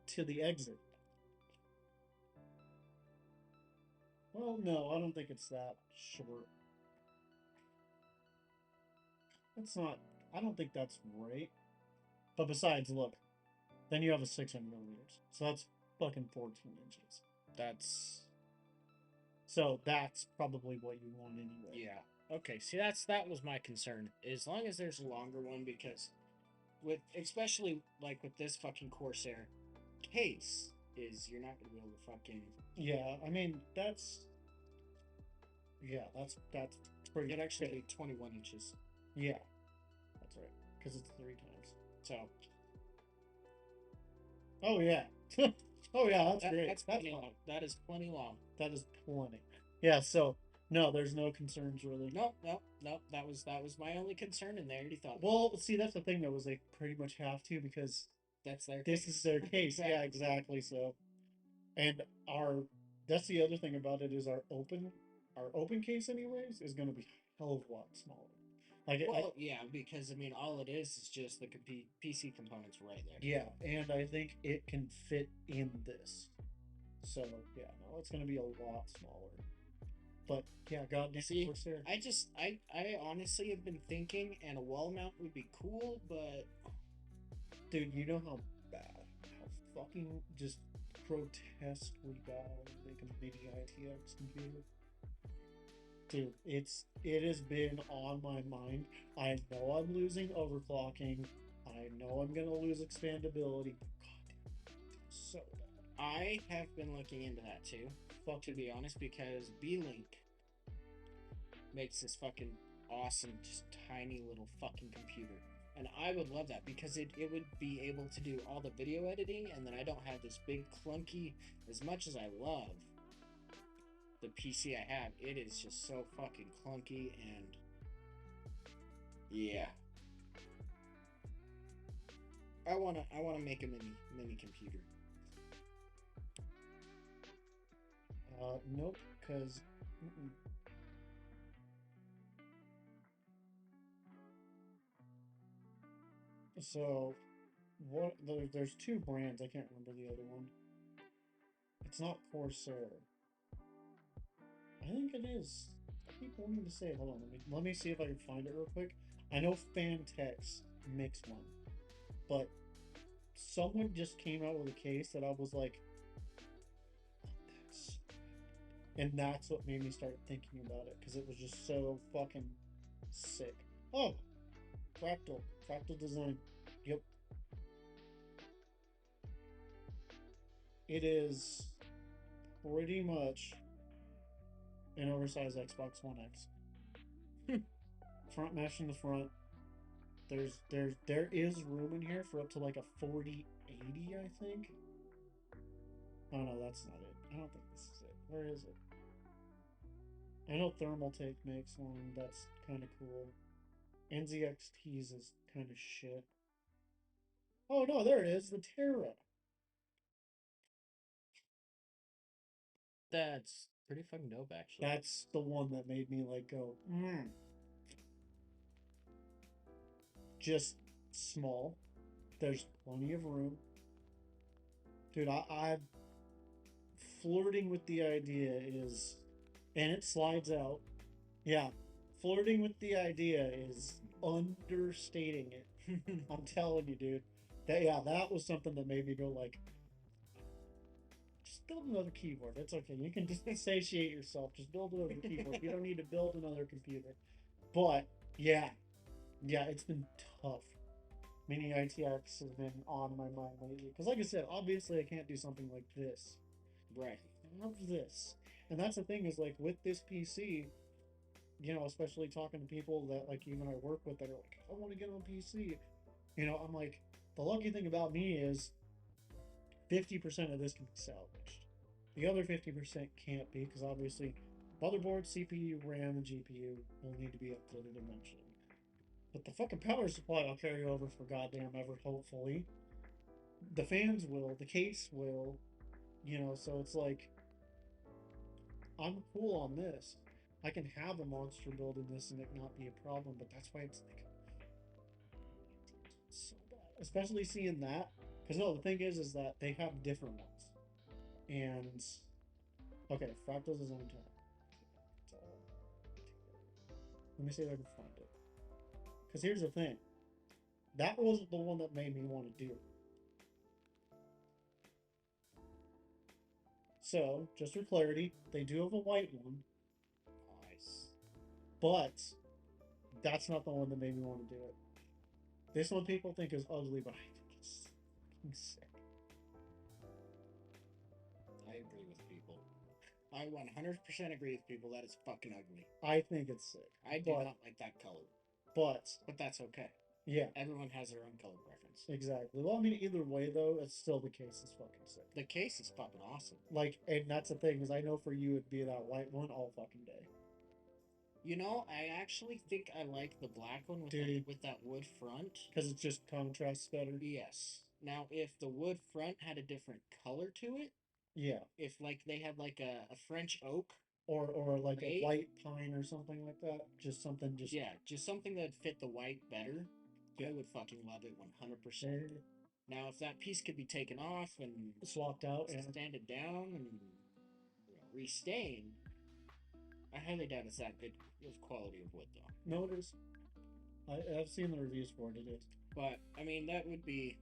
to the exit. Well, no, I don't think it's that short. That's not. I don't think that's right. But besides, look, then you have a 600 millimeters, so that's fucking 14 inches. That's So that's probably what you want anyway. yeah. Okay, see that was my concern. As long as there's a longer one, because with especially like with this fucking Corsair case, is you're not gonna be able to fucking Yeah, I mean that's. Yeah, that's pretty. it actually be 21 inches. Yeah, that's right. Because it's 3 times. So Oh yeah. Oh yeah, that's great. that's plenty long. That is plenty long. That is plenty. Yeah. So no, there's no concerns really. No. That was my only concern, and they already thought. Well, see, that's the thing though, is they pretty much have to, because That's their. this case. is their case. Exactly. Yeah, exactly. So, and that's the other thing about it, is our open case anyways is going to be a hell of a lot smaller. Like, Well, yeah, because I mean, all it is just the PC components right there. yeah, and I think it can fit in this. So yeah, no, it's gonna be a lot smaller. But yeah, goddamn See, Corsair. I honestly have been thinking, and a wall mount would be cool, but Dude, you know how bad, how fucking just grotesquely bad I would make a mini ITX computer. Dude, it has been on my mind. I know I'm losing overclocking. I know I'm gonna lose expandability. But goddamn, so bad. I have been looking into that too. Fuck To be honest, because B-Link makes this fucking awesome, just tiny little fucking computer. And I would love that because it would be able to do all the video editing, and then I don't have this big clunky. As much as I love the PC I have, it is just so fucking clunky, and yeah, I wanna make a mini computer. Nope, because so what? There's two brands. I can't remember the other one. It's not Corsair. I think it is. I keep wanting to say. Hold on. Let me see if I can find it real quick. I know Fantex makes one, but someone just came out with a case that I was like, that's, and that's what made me start thinking about it because it was just so fucking sick. Oh, Fractal Design. Yep, it is pretty much an oversized Xbox One X. Front mesh in the front. There is room in here for up to like a 4080, I think. Oh no, that's not it. I don't think this is it. Where is it? I know Thermaltake makes one that's kind of cool. NZXT's is kind of shit. Oh no, there it is, the Terra. That's pretty fucking dope, actually. That's the one that made me like go, just small. There's plenty of room. Dude, I'm flirting with the idea is, and it slides out. Yeah, flirting with the idea is understating it. I'm telling you, dude. That was something that made me go like, just build another keyboard. It's okay. You can just satiate yourself. Just build another keyboard. You don't need to build another computer. But yeah, it's been tough. Mini ITX has been on my mind lately. Because like I said, obviously I can't do something like this. Right. I love this. And that's the thing is like with this PC, especially talking to people that like even I work with that are like, I want to get on PC. I'm like, the lucky thing about me is 50% of this can be salvaged. The other 50% can't be because obviously motherboard, CPU, RAM, and GPU will need to be upgraded eventually. But the fucking power supply I'll carry over for goddamn ever, hopefully. The fans will, the case will, so it's like, I'm cool on this. I can have a monster build in this and it not be a problem, but that's why it's like so bad. Especially seeing that. Because no, the thing is that they have different ones. And okay, Fractal's his own time. Let me see if I can find it. Because here's the thing. That wasn't the one that made me want to do it. So, just for clarity, they do have a white one. Nice. But that's not the one that made me want to do it. This one people think is ugly, but I think it's sick. I agree with people. I 100% agree with people that it's fucking ugly. I think it's sick. I do not like that color. But that's okay. Yeah. Everyone has their own color preference. Exactly. Well, I mean, either way, though, it's still the case is fucking sick. The case is fucking awesome. Like, and that's the thing, is I know for you it'd be that white one all fucking day. I actually think I like the black one with that wood front. Because it just contrasts better? Yes. Now, if the wood front had a different color to it, yeah. If, like, they had, like, a French oak or like Right? a white pine or something like that. Just something just Yeah, just something that fit the white better. Yeah. I would fucking love it 100%. Now, if that piece could be taken off and swapped out. And sanded down and restained, I highly doubt it's that good of quality of wood, though. no, it is. I've seen the reviews for it. It is. But I mean, that would be.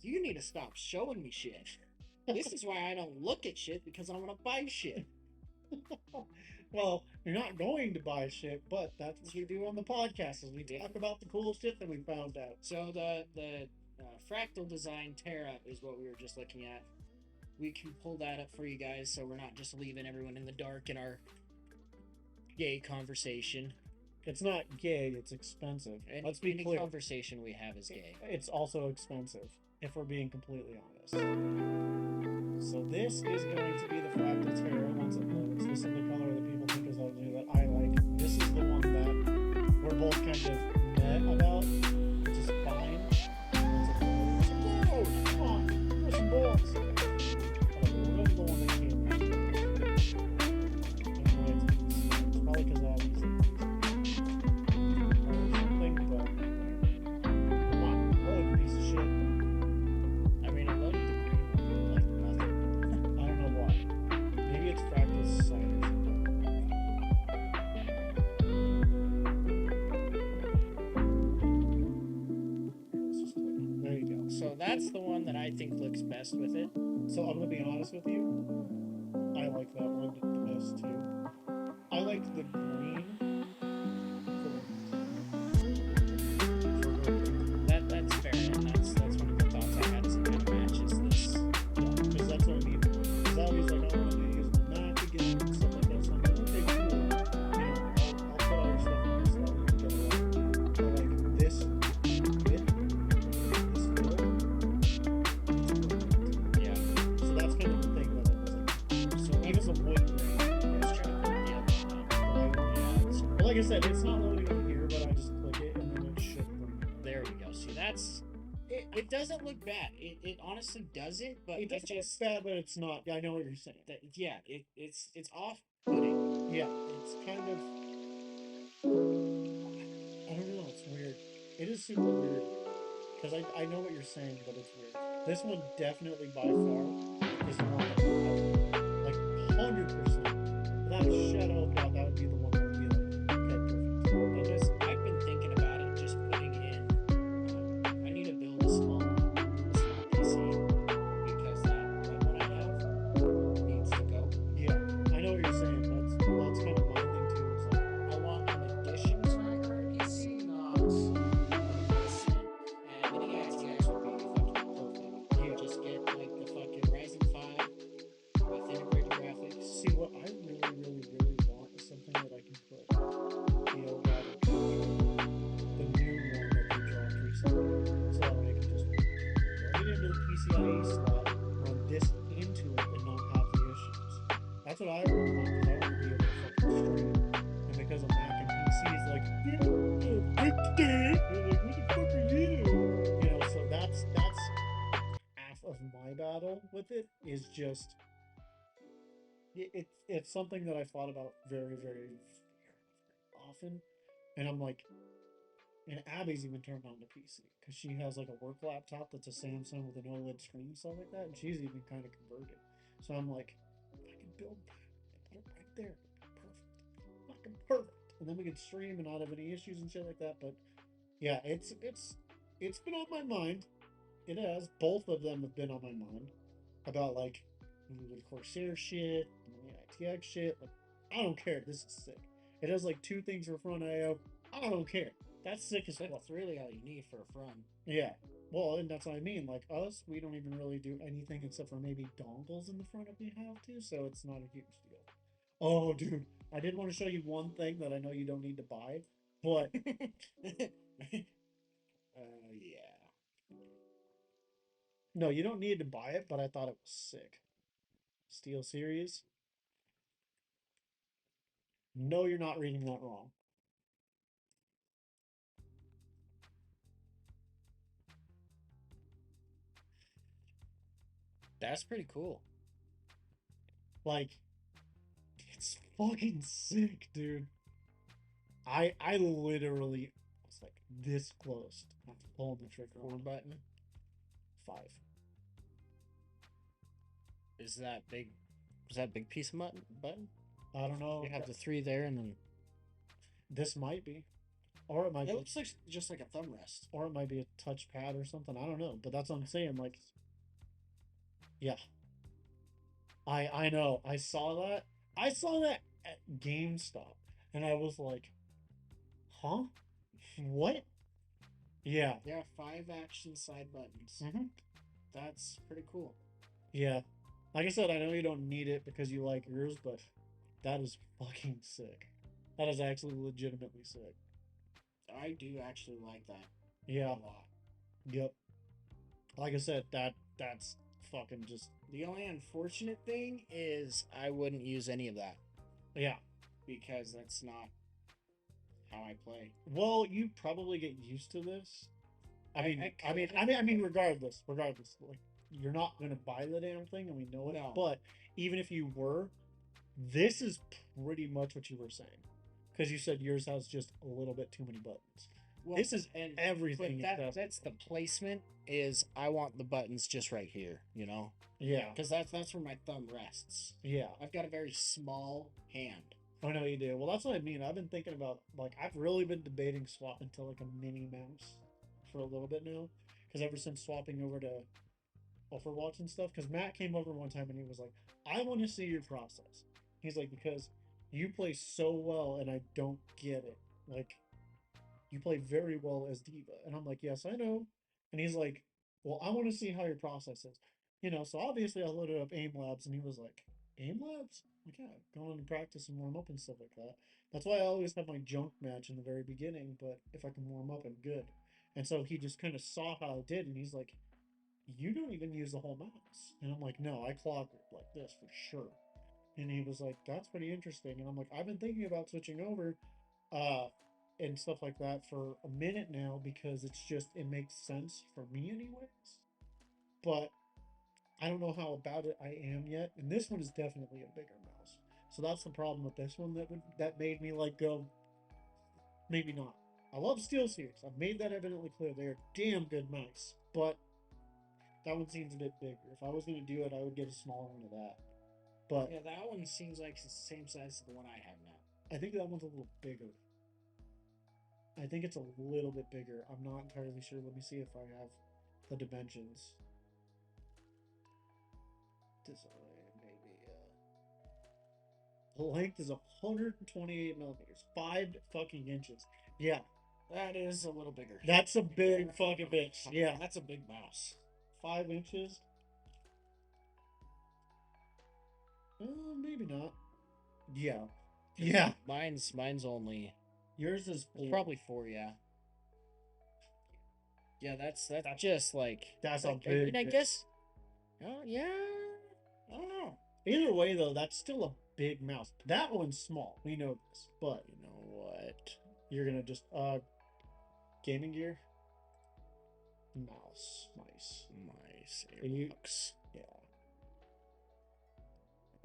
You need to stop showing me shit. This is why I don't look at shit because I want to buy shit. Well, you're not going to buy shit, but that's what we do on the podcast is we talk about the cool shit that we found out. So the fractal design Terra is what we were just looking at. We can pull that up for you guys, so we're not just leaving everyone in the dark in our gay conversation. It's not gay; it's expensive. Let's be clear. Any conversation we have is gay. It's also expensive, if we're being completely honest. So this is going to be the fractal Terra once it loads. This is the color that people think is ugly that I like. This is the one that we're both kind of meh about, which is fine. Once it loads. Load! Come on! Push some balls! We'll go to the one that came after. It's probably because I have these something, but come on, load, piece of shit. I mean, it loaded the green one like nothing. I don't know why. Maybe it's fractal society or something. There you go. So that's the one that I think looks best with it. So I'm gonna be honest with you. I like that one the best too. I liked the green. That's fair, and that's one of the thoughts I had. Is it kind of matches this. Because that's what I mean. Because I always like I want to use the Mac again and stuff like that. So I'm like, okay, cool. You know, I'll put all your stuff in your stuff and get it out. But like this width, this fill, Yeah. so that's kind of the thing that I was like. So even the wood grain, Let's try to put the other one up. but like I said, it's not loading over here, but I just click it and then it should bring it up. There we go. See, that's it. Doesn't look bad. It honestly doesn't, but It doesn't just look bad, but it's not. I know what you're saying. yeah. It's off-putting. Yeah, it's kind of. I don't know. It's weird. It is super weird because I know what you're saying, but it's weird. This one definitely by far is the one that would have, like 100%. Without a shadow of doubt, that would be the one that would be like, okay, perfect. I've been thinking about it, just putting in. I need to build a small PC because that what I have needs to go. Yeah, I know what you're saying. That's kind of my thing too. It's like, I want an addition to my current PC, not a replacement. And the ATX would be fucking perfect. You just get like the fucking Ryzen 5 with integrated graphics. see, what I really, really, really want is something that I can put the Elgato capture, the new one that they dropped recently, so that I can just plug it into the PCIe slot, run this into it, and not have the issues. That's what I really want, because I want to be able to fucking stream. And because of Mac and PC, it's like, you're like, what the fuck are you? You know, so that's half of my battle with it is just it's something that I've thought about very, very often, and I'm like, and Abby's even turned on the PC because she has like a work laptop that's a Samsung with an OLED screen and stuff like that, and she's even kind of converted. So I'm like, I can build that, put it right there, perfect, fucking perfect, and then we can stream and not have any issues and shit like that. But yeah, it's been on my mind. It has. Both of them have been on my mind about like with Corsair shit, and the ITX shit. Like, I don't care. This is sick. It has like 2 things for front IO. I don't care. That's sick as fuck. That's really all you need for a front. Yeah. Well, and that's what I mean. Like us, we don't even really do anything except for maybe dongles in the front if we have to, so it's not a huge deal. Oh, dude, I did want to show you one thing that I know you don't need to buy, but Yeah. no, you don't need to buy it. But I thought it was sick. SteelSeries. No, you're not reading that wrong. That's pretty cool. Like, It's fucking sick, dude. I literally was like this close to pulling the trigger on 4 it. button. 5. Is that big? Is that a big piece of button? I don't know. You have the 3 there, and then This might be, or it might it be, looks like just like a thumb rest. or it might be a touchpad or something. I don't know, but that's what I'm saying. Like, yeah, I know. I saw that. I saw that at GameStop, and I was like, huh, what? Yeah. Yeah, 5 action side buttons. Mm-hmm. That's pretty cool. Yeah. Like I said, I know you don't need it because you like yours, but that is fucking sick. That is actually legitimately sick. I do actually like that Yeah. a lot. Yep. Like I said, that's fucking just The only unfortunate thing is I wouldn't use any of that yeah. because that's not how I play. Well, you probably get used to this. I Regardless, like you're not gonna buy the damn thing, and we know it. No. But even if you were, this is pretty much what you were saying, because you said yours has just a little bit too many buttons. Well, This is and everything. but that's the placement. Is I want the buttons just right here, you know, Yeah, because that's where my thumb rests. yeah. I've got a very small hand. I know you do. Well, that's what I mean. I've been thinking about, like, I've really been debating swapping to like a mini mouse for a little bit now, because ever since swapping over to Overwatch and stuff, because Matt came over one time and he was like, I want to see your process. He's like, because you play so well and I don't get it. Like, you play very well as D.Va. And I'm like, yes, I know. And he's like, well, I want to see how your process is. You know, so obviously I loaded up Aim Labs and he was like, Aim Labs? Like, yeah, go on and practice and warm up and stuff like that. That's why I always have my junk match in the very beginning, but if I can warm up, I'm good. And so he just kind of saw how I did and he's like, you don't even use the whole mouse. And I'm like, no, I clock it like this for sure. And he was like, that's pretty interesting. And I'm like, I've been thinking about switching over and stuff like that for a minute now because it's just, it makes sense for me anyways. But I don't know how about it I am yet. And this one is definitely a bigger mouse. So that's the problem with this one that made me like go, maybe not. I love SteelSeries. I've made that evidently clear. They're damn good mice. But that one seems a bit bigger. If I was going to do it, I would get a smaller one of that. But Yeah, that one seems like it's the same size as the one I have now. I think that one's a little bigger. I think it's a little bit bigger. I'm not entirely sure. Let me see if I have the dimensions. Design, maybe. The length is 128 millimeters. 5 fucking inches. Yeah, That is a little bigger. that's a big fucking bitch. Yeah, That's a big mouse. 5 inches. Maybe not. Yeah. Yeah. Mine's only Yours is probably 4. Yeah. Yeah, that's just like That's like, a big. I guess. Oh yeah. I don't know. Either way, though, that's still a big mouse. That one's small. We know this, but You know what? you're gonna just gaming gear, mouse, mice. Mice, And you- Airbox. Yeah,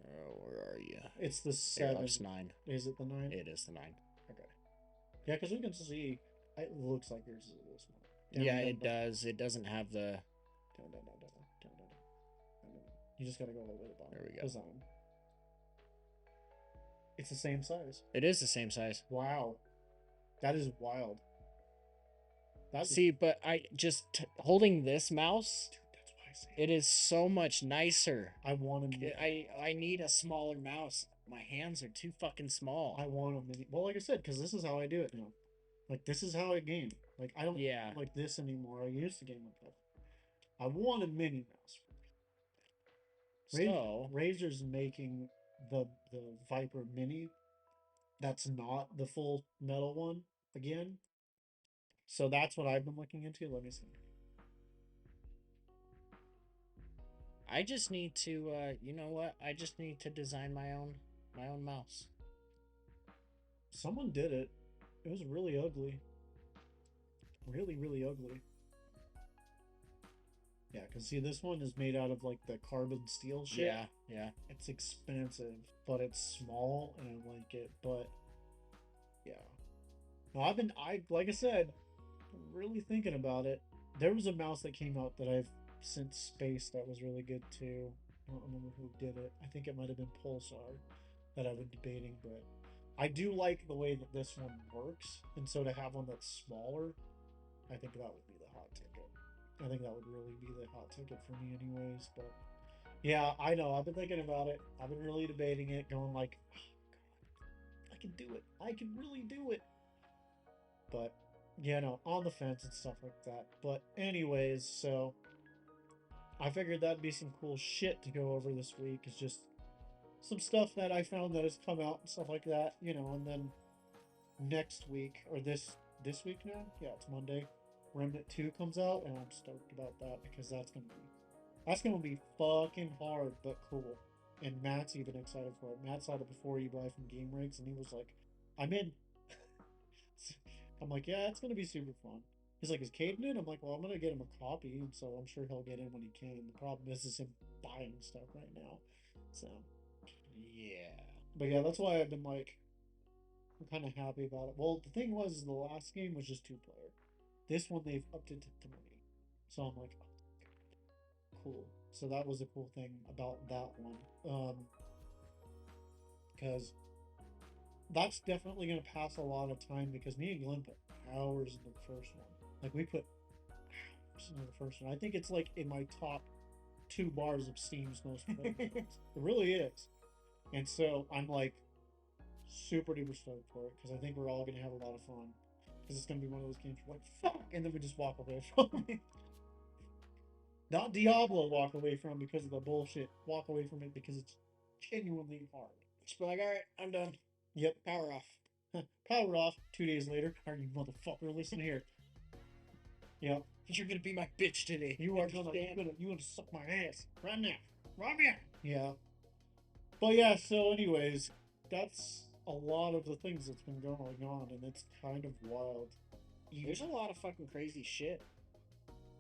Where are you? it's the 7. Airbox 9. Is it the 9? It is the 9. Okay. Yeah, because we can see. It looks like yours is a little small. Yeah, it does. It doesn't have the. Down. You just gotta go all the way to the bottom. There we go. Design. It's the same size. It is the same size. Wow, that is wild. That's See, but I just holding this mouse. dude, that's why I say It is so much nicer. I want to. I need a smaller mouse. My hands are too fucking small. I want a mini. Well, like I said, because this is how I do it now. Like this is how I game. Like I don't Yeah. like this anymore. I used to game like that. I want a mini mouse. So Razer's making the Viper Mini. That's not the full metal one again. So that's what I've been looking into. Let me see. I just need to. You know what? I just need to design my own mouse. Someone did it. It was really ugly. Really, really ugly. Yeah, because see, this one is made out of like the carbon steel shit. Yeah, yeah. It's expensive, but it's small and I like it. But yeah, no, like I said, really thinking about it. There was a mouse that came out that I've since spaced that was really good too. I don't remember who did it. I think it might have been Pulsar that I've been debating, but I do like the way that this one works, and so to have one that's smaller, I think that would be the hot ticket. I think that would really be the hot ticket for me, anyways. But yeah, I know. I've been thinking about it. I've been really debating it, going like, oh, God, I can do it. I can really do it. But yeah, no, on the fence and stuff like that. But anyways, so I figured that'd be some cool shit to go over this week. Is just some stuff that I found that has come out and stuff like that, and then next week or this week now, yeah, it's Monday. Remnant 2 comes out, and I'm stoked about that because that's gonna be fucking hard but cool. And Matt's even excited for it. Matt saw it before you buy from Game Rigs, and he was like, "I'm in." I'm like, "Yeah, it's gonna be super fun." He's like, "Is Caden in?" I'm like, "Well, I'm gonna get him a copy, and so I'm sure he'll get in when he can." The problem is him buying stuff right now. So, Yeah. but yeah, that's why I've been like, I'm kind of happy about it. Well, the thing was, the last game was just 2 player. This one they've upped it to 3, so I'm like, oh, cool. So that was a cool thing about that one, because that's definitely gonna pass a lot of time because me and Glenn put hours into the first one. Like we put hours into the first one. I think it's like in my top 2 bars of Steam's most played games. It really is. And so I'm like super duper stoked for it because I think we're all gonna have a lot of fun. Because it's gonna be one of those games where like fuck, and then we just walk away from it. Not Diablo walk away from because of the bullshit. Walk away from it because it's genuinely hard. Just be like, all right, I'm done. Yep. Power off. Power off. 2 days later. Are you motherfucker? Listen here. Yep. You're gonna be my bitch today. You are gonna suck my ass right now. Right now. Yeah. But yeah, so anyways, that's a lot of the things that's been going on, and it's kind of wild. There's a lot of fucking crazy shit.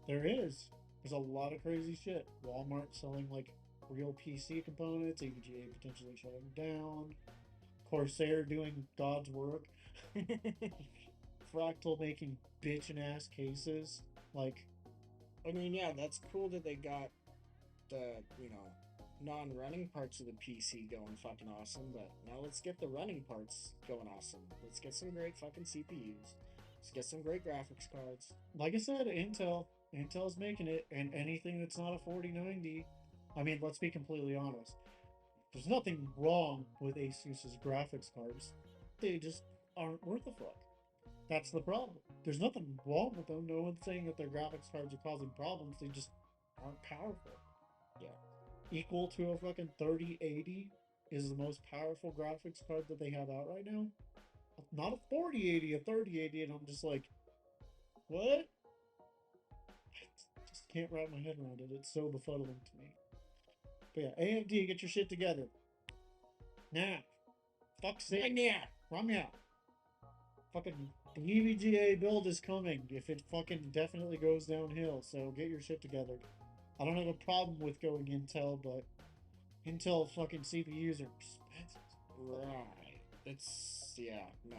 There is. There's a lot of crazy shit. Walmart selling like real PC components, EVGA potentially shutting down, Corsair doing God's work, Fractal making bitchin' ass cases. Like, I mean, yeah, that's cool that they got the, non-running parts of the PC going fucking awesome, but now let's get the running parts going awesome. Let's get some great fucking CPUs. Let's get some great graphics cards. like I said, Intel's making it, and anything that's not a 4090, I mean, let's be completely honest. There's nothing wrong with Asus's graphics cards. They just aren't worth a fuck. That's the problem. There's nothing wrong with them. No one's saying that their graphics cards are causing problems. They just aren't powerful. Yeah. Equal to a fucking 3080 is the most powerful graphics card that they have out right now. Not a 4080, a 3080, and I'm just like, what? I just can't wrap my head around it. It's so befuddling to me. But yeah, AMD, get your shit together. Now. Fuck's sake. Right now. Right now. Fucking the EVGA build is coming if it fucking definitely goes downhill, so get your shit together. I don't have a problem with going Intel, but Intel fucking CPUs are expensive. Right. Yeah, no.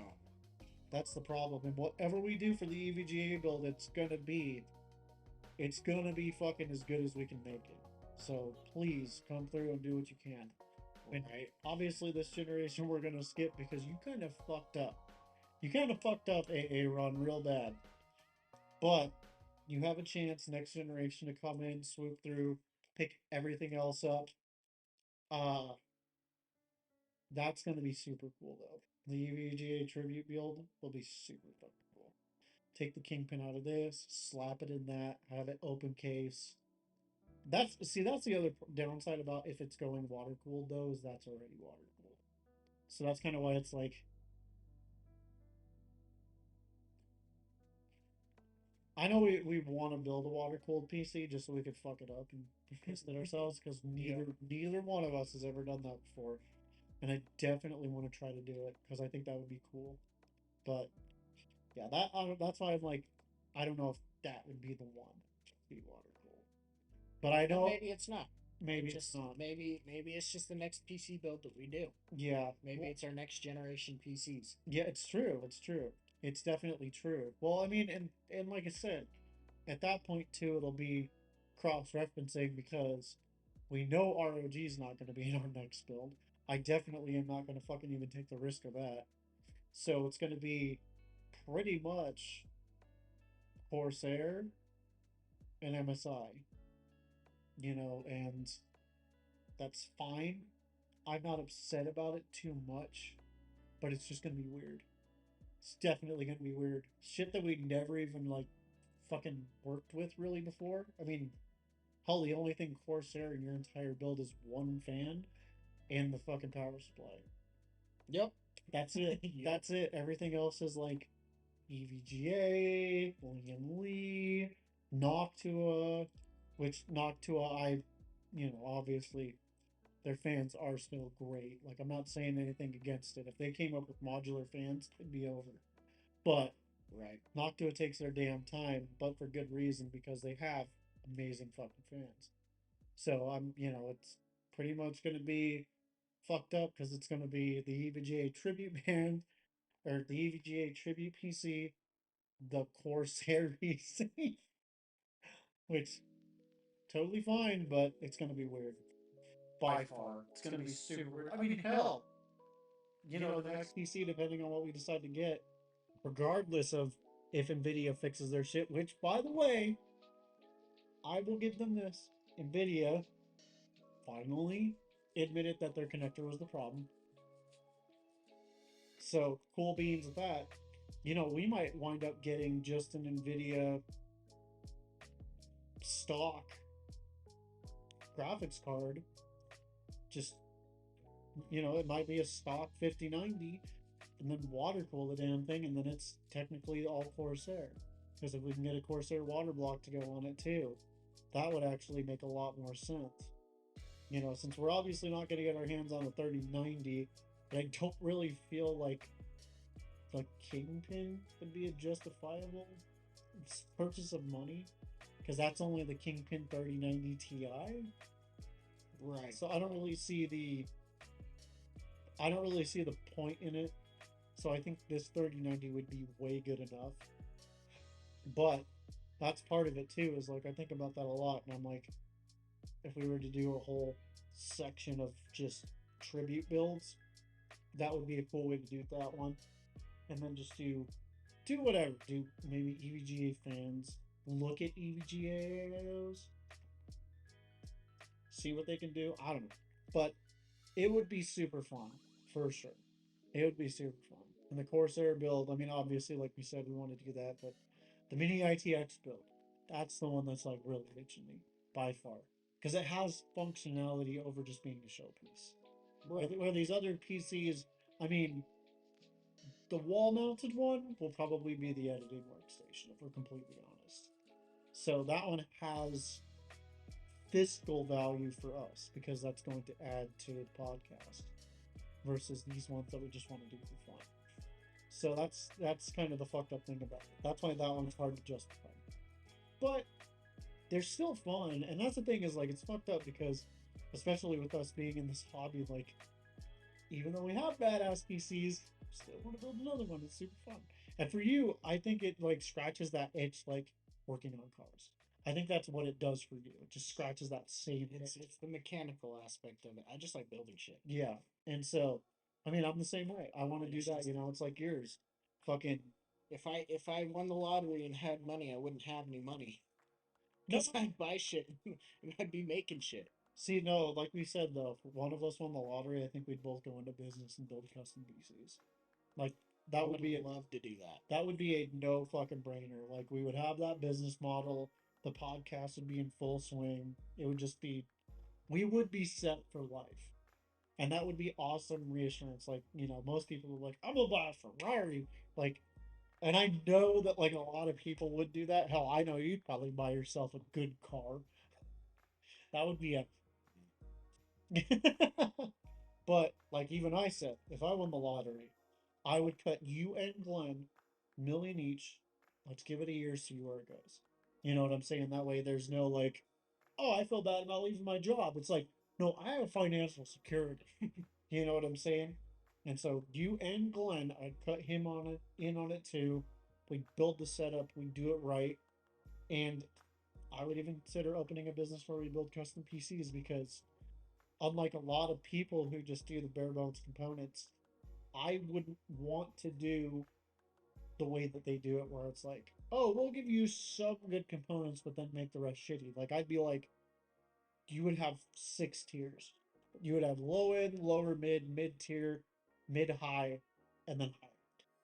That's the problem. And whatever we do for the EVGA build, it's gonna be fucking as good as we can make it. So please come through and do what you can. And Right. obviously this generation we're gonna skip because you kind of fucked up. You kind of fucked up Aaron real bad. But you have a chance next generation to come in, swoop through, pick everything else up. Uh that's gonna be super cool though. The EVGA tribute build will be super fucking cool. Take the Kingpin out of this, slap it in that, have it open case. That's the other downside about if it's going water cooled though, is that's already water cooled. So that's kind of why it's like, I know we want to build a water cooled PC just so we could fuck it up and piss it ourselves because neither one of us has ever done that before, and I definitely want to try to do it because I think that would be cool. But yeah, that's why I'm like, I don't know if that would be the one to be water cooled. But I But know maybe it's not. maybe It it's just not. maybe it's just the next PC build that we do. Yeah. Maybe it's our next generation PCs. Yeah, it's true. It's true. It's definitely true. Well, I mean, and like I said, at that point too, it'll be cross-referencing because we know ROG is not going to be in our next build. I definitely am not going to fucking even take the risk of that. So it's going to be pretty much Corsair and MSI, and that's fine. I'm not upset about it too much, but it's just going to be weird. It's definitely going to be weird. Shit that we never even like fucking worked with really before. I mean, hell, the only thing Corsair in your entire build is one fan and the fucking power supply. Yep. That's it. Yep. That's it. Everything else is like EVGA, Liam Lee, Noctua, which Noctua, obviously their fans are still great. Like, I'm not saying anything against it. If they came up with modular fans, it'd be over. But Right. Noctua takes their damn time, but for good reason because they have amazing fucking fans. So it's pretty much going to be fucked up because it's going to be the EVGA tribute band or the EVGA tribute PC, the Corsair PC, which totally fine, but it's going to be weird. By far, it's going to be super weird. I mean, hell, the next PC, depending on what we decide to get, regardless of if Nvidia fixes their shit, which by the way, I will give them this. Nvidia finally admitted that their connector was the problem. So cool beans with that. We might wind up getting just an Nvidia stock graphics card. Just it might be a stock 5090 and then water cool the damn thing, and then it's technically all Corsair. Because if we can get a Corsair water block to go on it too, that would actually make a lot more sense. Since we're obviously not going to get our hands on a 3090, I don't really feel like the Kingpin would be a justifiable purchase of money, because that's only the Kingpin 3090 Ti. Right. So I don't really see the point in it. So I think this 3090 would be way good enough. But that's part of it too, is like I think about that a lot, and I'm like, if we were to do a whole section of just tribute builds, that would be a cool way to do that one. And then just do whatever. Do maybe EVGA fans. Look at EVGA AIOs. See what they can do. I don't know. But it would be super fun, for sure. It would be super fun. And the Corsair build, I mean, obviously, like we said, we want to do that, but the Mini ITX build, that's the one that's like really itching me by far. Because it has functionality over just being a showpiece. Where these other PCs, I mean, the wall mounted one will probably be the editing workstation, if we're completely honest. So that one has fiscal value for us because that's going to add to the podcast versus these ones that we just want to do for fun. So that's kind of the fucked up thing about it. That's why that one's hard to justify. But they're still fun, and that's the thing, is like it's fucked up because, especially with us being in this hobby, like even though we have badass PCs, still want to build another one. It's super fun. And for you, I think it like scratches that itch, like working on cars. I think that's what it does for you. It just scratches that same itch. It's the mechanical aspect of it. I just like building shit. Yeah. And so, I mean, I'm the same way. I want to do that. It's like yours. Fucking. If I won the lottery and had money, I wouldn't have any money. Because I'd buy shit and I'd be making shit. See, no, like we said though, if one of us won the lottery, I think we'd both go into business and build custom PCs. Like that would be love to do that. That would be a no fucking brainer. Like we would have that business model. The podcast would be in full swing. It would just be, we would be set for life, and that would be awesome reassurance. Like most people are like, I'm gonna buy a Ferrari. Like, and I know that like a lot of people would do that. Hell, I know you'd probably buy yourself a good car. That would be a but like even I said, if I won the lottery, I would cut you and Glenn million each. Let's give it a year, see where it goes. You know what I'm saying? That way there's no like oh, I feel bad about leaving my job. It's like, no, I have financial security. You know what I'm saying? And so you and Glenn, I'd cut him on it in on it too. We build the setup, we do it right, and I would even consider opening a business where we build custom PCs because unlike a lot of people who just do the bare bones components, I wouldn't want to do the way that they do it where it's like, oh, we'll give you some good components, but then make the rest shitty. Like I'd be like, you would have 6 tiers. You would have low end, lower mid, mid tier, mid high, and then high.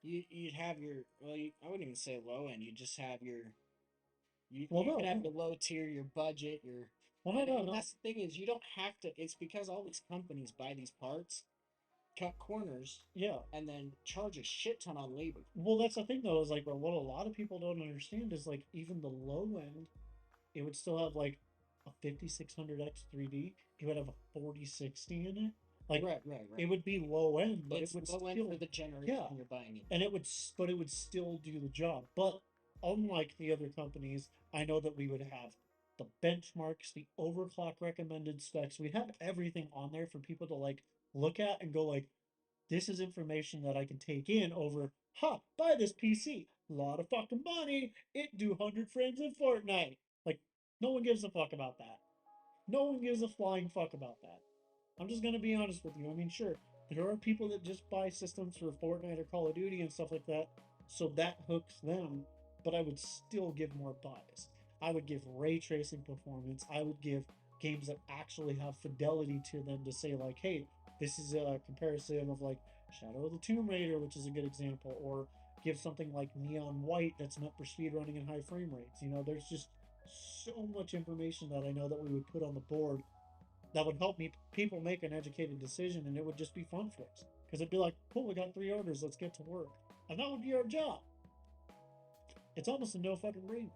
You'd have your well. I wouldn't even say low end. You just have your Well, you no, can have no. your low tier, your budget, your Well, no, no, and no. that's the thing is you don't have to. It's because all these companies buy these parts, cut corners, Yeah. and then charge a shit ton on labor. Well, that's the thing though. Is like what a lot of people don't understand is like even the low end, it would still have like a 5600X 3D. It would have a 4060 in it. Like Right. it would be low end, but it It's would low end for still the generation yeah, you're buying it. and it would but it would still do the job. But unlike the other companies, I know that we would have the benchmarks, the overclock recommended specs. We'd have everything on there for people to like look at and go like, this is information that I can take in over, buy this PC. A lot of fucking money. It do 100 frames in Fortnite. Like, no one gives a fuck about that. No one gives a flying fuck about that. I'm just gonna be honest with you. I mean, sure, there are people that just buy systems for Fortnite or Call of Duty and stuff like that, so that hooks them. But I would still give more bias. I would give ray tracing performance. I would give games that actually have fidelity to them to say like, hey, this is a comparison of like Shadow of the Tomb Raider, which is a good example, or give something like Neon White that's meant for speed running and high frame rates. You know, there's just so much information that I know that we would put on the board that would help me people make an educated decision, and it would just be fun for us because it'd be like, cool, we got 3 orders, let's get to work, and that would be our job. It's almost a no fucking brainer.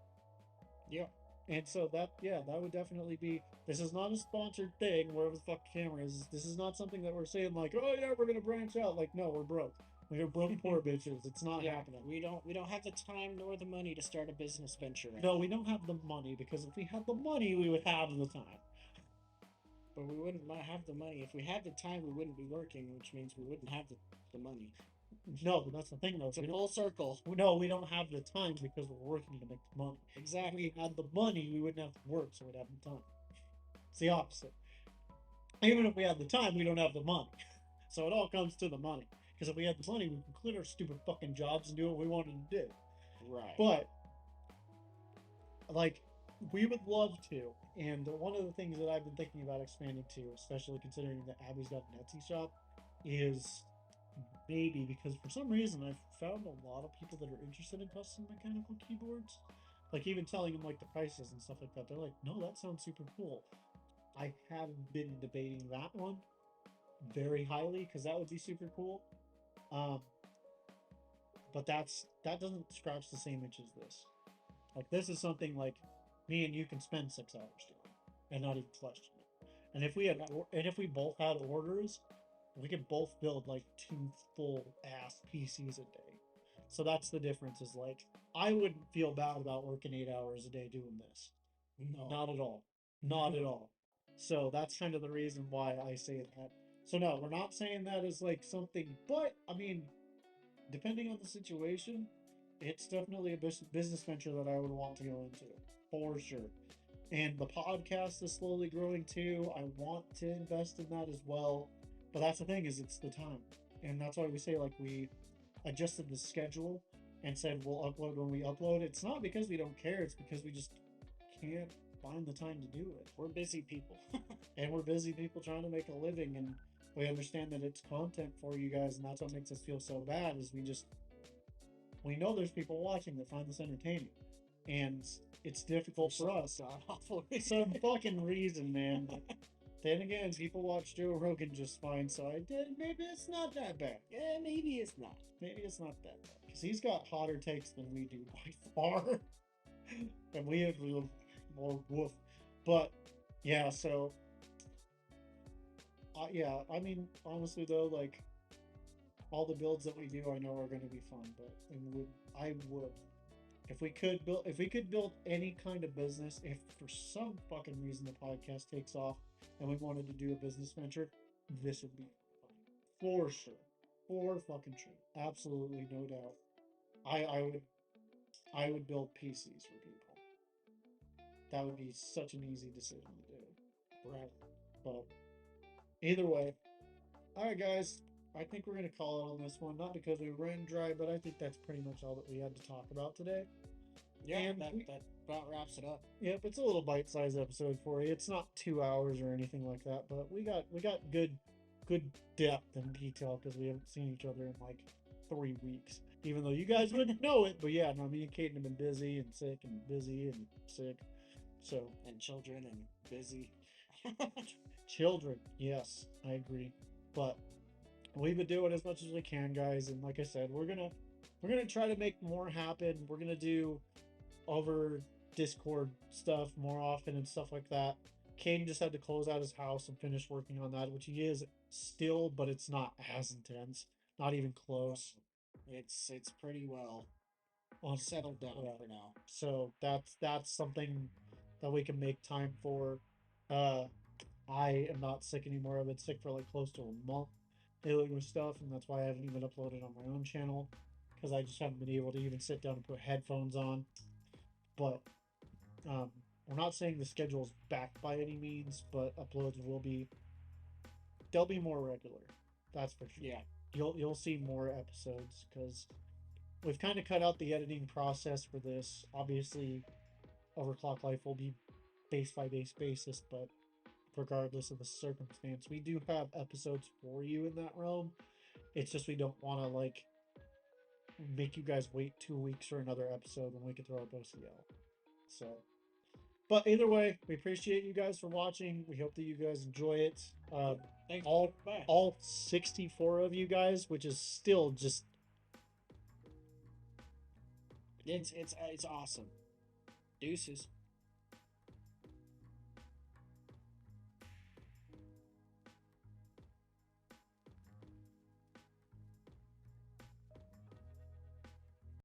Yeah. And so that, yeah, that would definitely be. This is not a sponsored thing. Wherever the fuck the camera is, this is not something that we're saying like, oh yeah, we're gonna branch out. Like, no, we're broke. We're broke poor bitches. It's not happening. We don't have the time nor the money to start a business venture. Right No, now. we don't have the money because if we had the money, we would have the time. But we wouldn't have the money. If we had the time, we wouldn't be working, which means we wouldn't have the money. No, but that's the thing though. It's a full circle. No, we don't have the time because we're working to make the money. Exactly. If we had the money, we wouldn't have to work, so we'd have the time. It's the opposite. Even if we had the time, we don't have the money. So it all comes to the money. Because if we had the money, we could quit our stupid fucking jobs and do what we wanted to do. Right. But, like, we would love to. And one of the things that I've been thinking about expanding to, especially considering that Abby's got an Etsy shop, is maybe because for some reason I've found a lot of people that are interested in custom mechanical keyboards. Like even telling them like the prices and stuff like that, they're like, "No, that sounds super cool." I have been debating that one very highly because that would be super cool. Um, but that doesn't scratch the same itch as this. Like this is something like me and you can spend 6 hours doing and not even question it. And if we both had orders, we could both build like 2 full-ass PCs a day. So that's the difference. Is like I wouldn't feel bad about working 8 hours a day doing this. No. Not at all. Not at all. So that's kind of the reason why I say that. So no, we're not saying that as like something, but I mean, depending on the situation, it's definitely a business venture that I would want to go into for sure. And the podcast is slowly growing too. I want to invest in that as well. But that's the thing is it's the time. And that's why we say like we adjusted the schedule and said we'll upload when we upload. It's not because we don't care, it's because we just can't find the time to do it. We're busy people. And we're busy people trying to make a living, and we understand that it's content for you guys, and that's what makes us feel so bad is we know there's people watching that find this entertaining, and it's difficult for us. Awful. Some fucking reason, man. But then again, people watch Joe Rogan just fine, so I did. Maybe it's not that bad. Yeah, maybe it's not. Maybe it's not that bad because he's got hotter takes than we do by far, and we have more woof. But yeah, so yeah, I mean, honestly though, like all the builds that we do, I know are going to be fun, but I would if we could build any kind of business, if for some fucking reason the podcast takes off and we wanted to do a business venture, this would be for sure. For fucking sure. Absolutely no doubt. I would build PCs for people. That would be such an easy decision to do. Right. But either way, all right, guys. I think we're gonna call it on this one. Not because we ran dry, but I think that's pretty much all that we had to talk about today. Yeah, And that about wraps it up. Yep, it's a little bite-sized episode for you. It's not 2 hours or anything like that, but we got good depth and detail because we haven't seen each other in like 3 weeks. Even though you guys wouldn't know it, but yeah, no, me and Kaden have been busy and sick and busy and sick. So And children and busy. children, yes, I agree. But we've been doing as much as we can, guys, and like I said, we're gonna try to make more happen. We're gonna do over Discord stuff more often and stuff like that. Caden just had to close out his house and finish working on that, which he is still, but it's not as intense, not even close. It's pretty well On settled down Yeah. for now. So that's something that we can make time for. I am not sick anymore. I've been sick for like close to a month dealing with stuff, and that's why I haven't even uploaded on my own channel because I just haven't been able to even sit down and put headphones on. But we're not saying the schedule's back by any means, but uploads they'll be more regular. That's for sure. Yeah. You'll see more episodes because we've kind of cut out the editing process for this. Obviously, Overclock Life will be base by base basis, but regardless of the circumstance, we do have episodes for you in that realm. It's just we don't want to like make you guys wait 2 weeks for another episode when we can throw up OCL. So, but either way, we appreciate you guys for watching. We hope that you guys enjoy it. Thanks. Bye. All 64 of you guys, which is still just It's awesome. Deuces.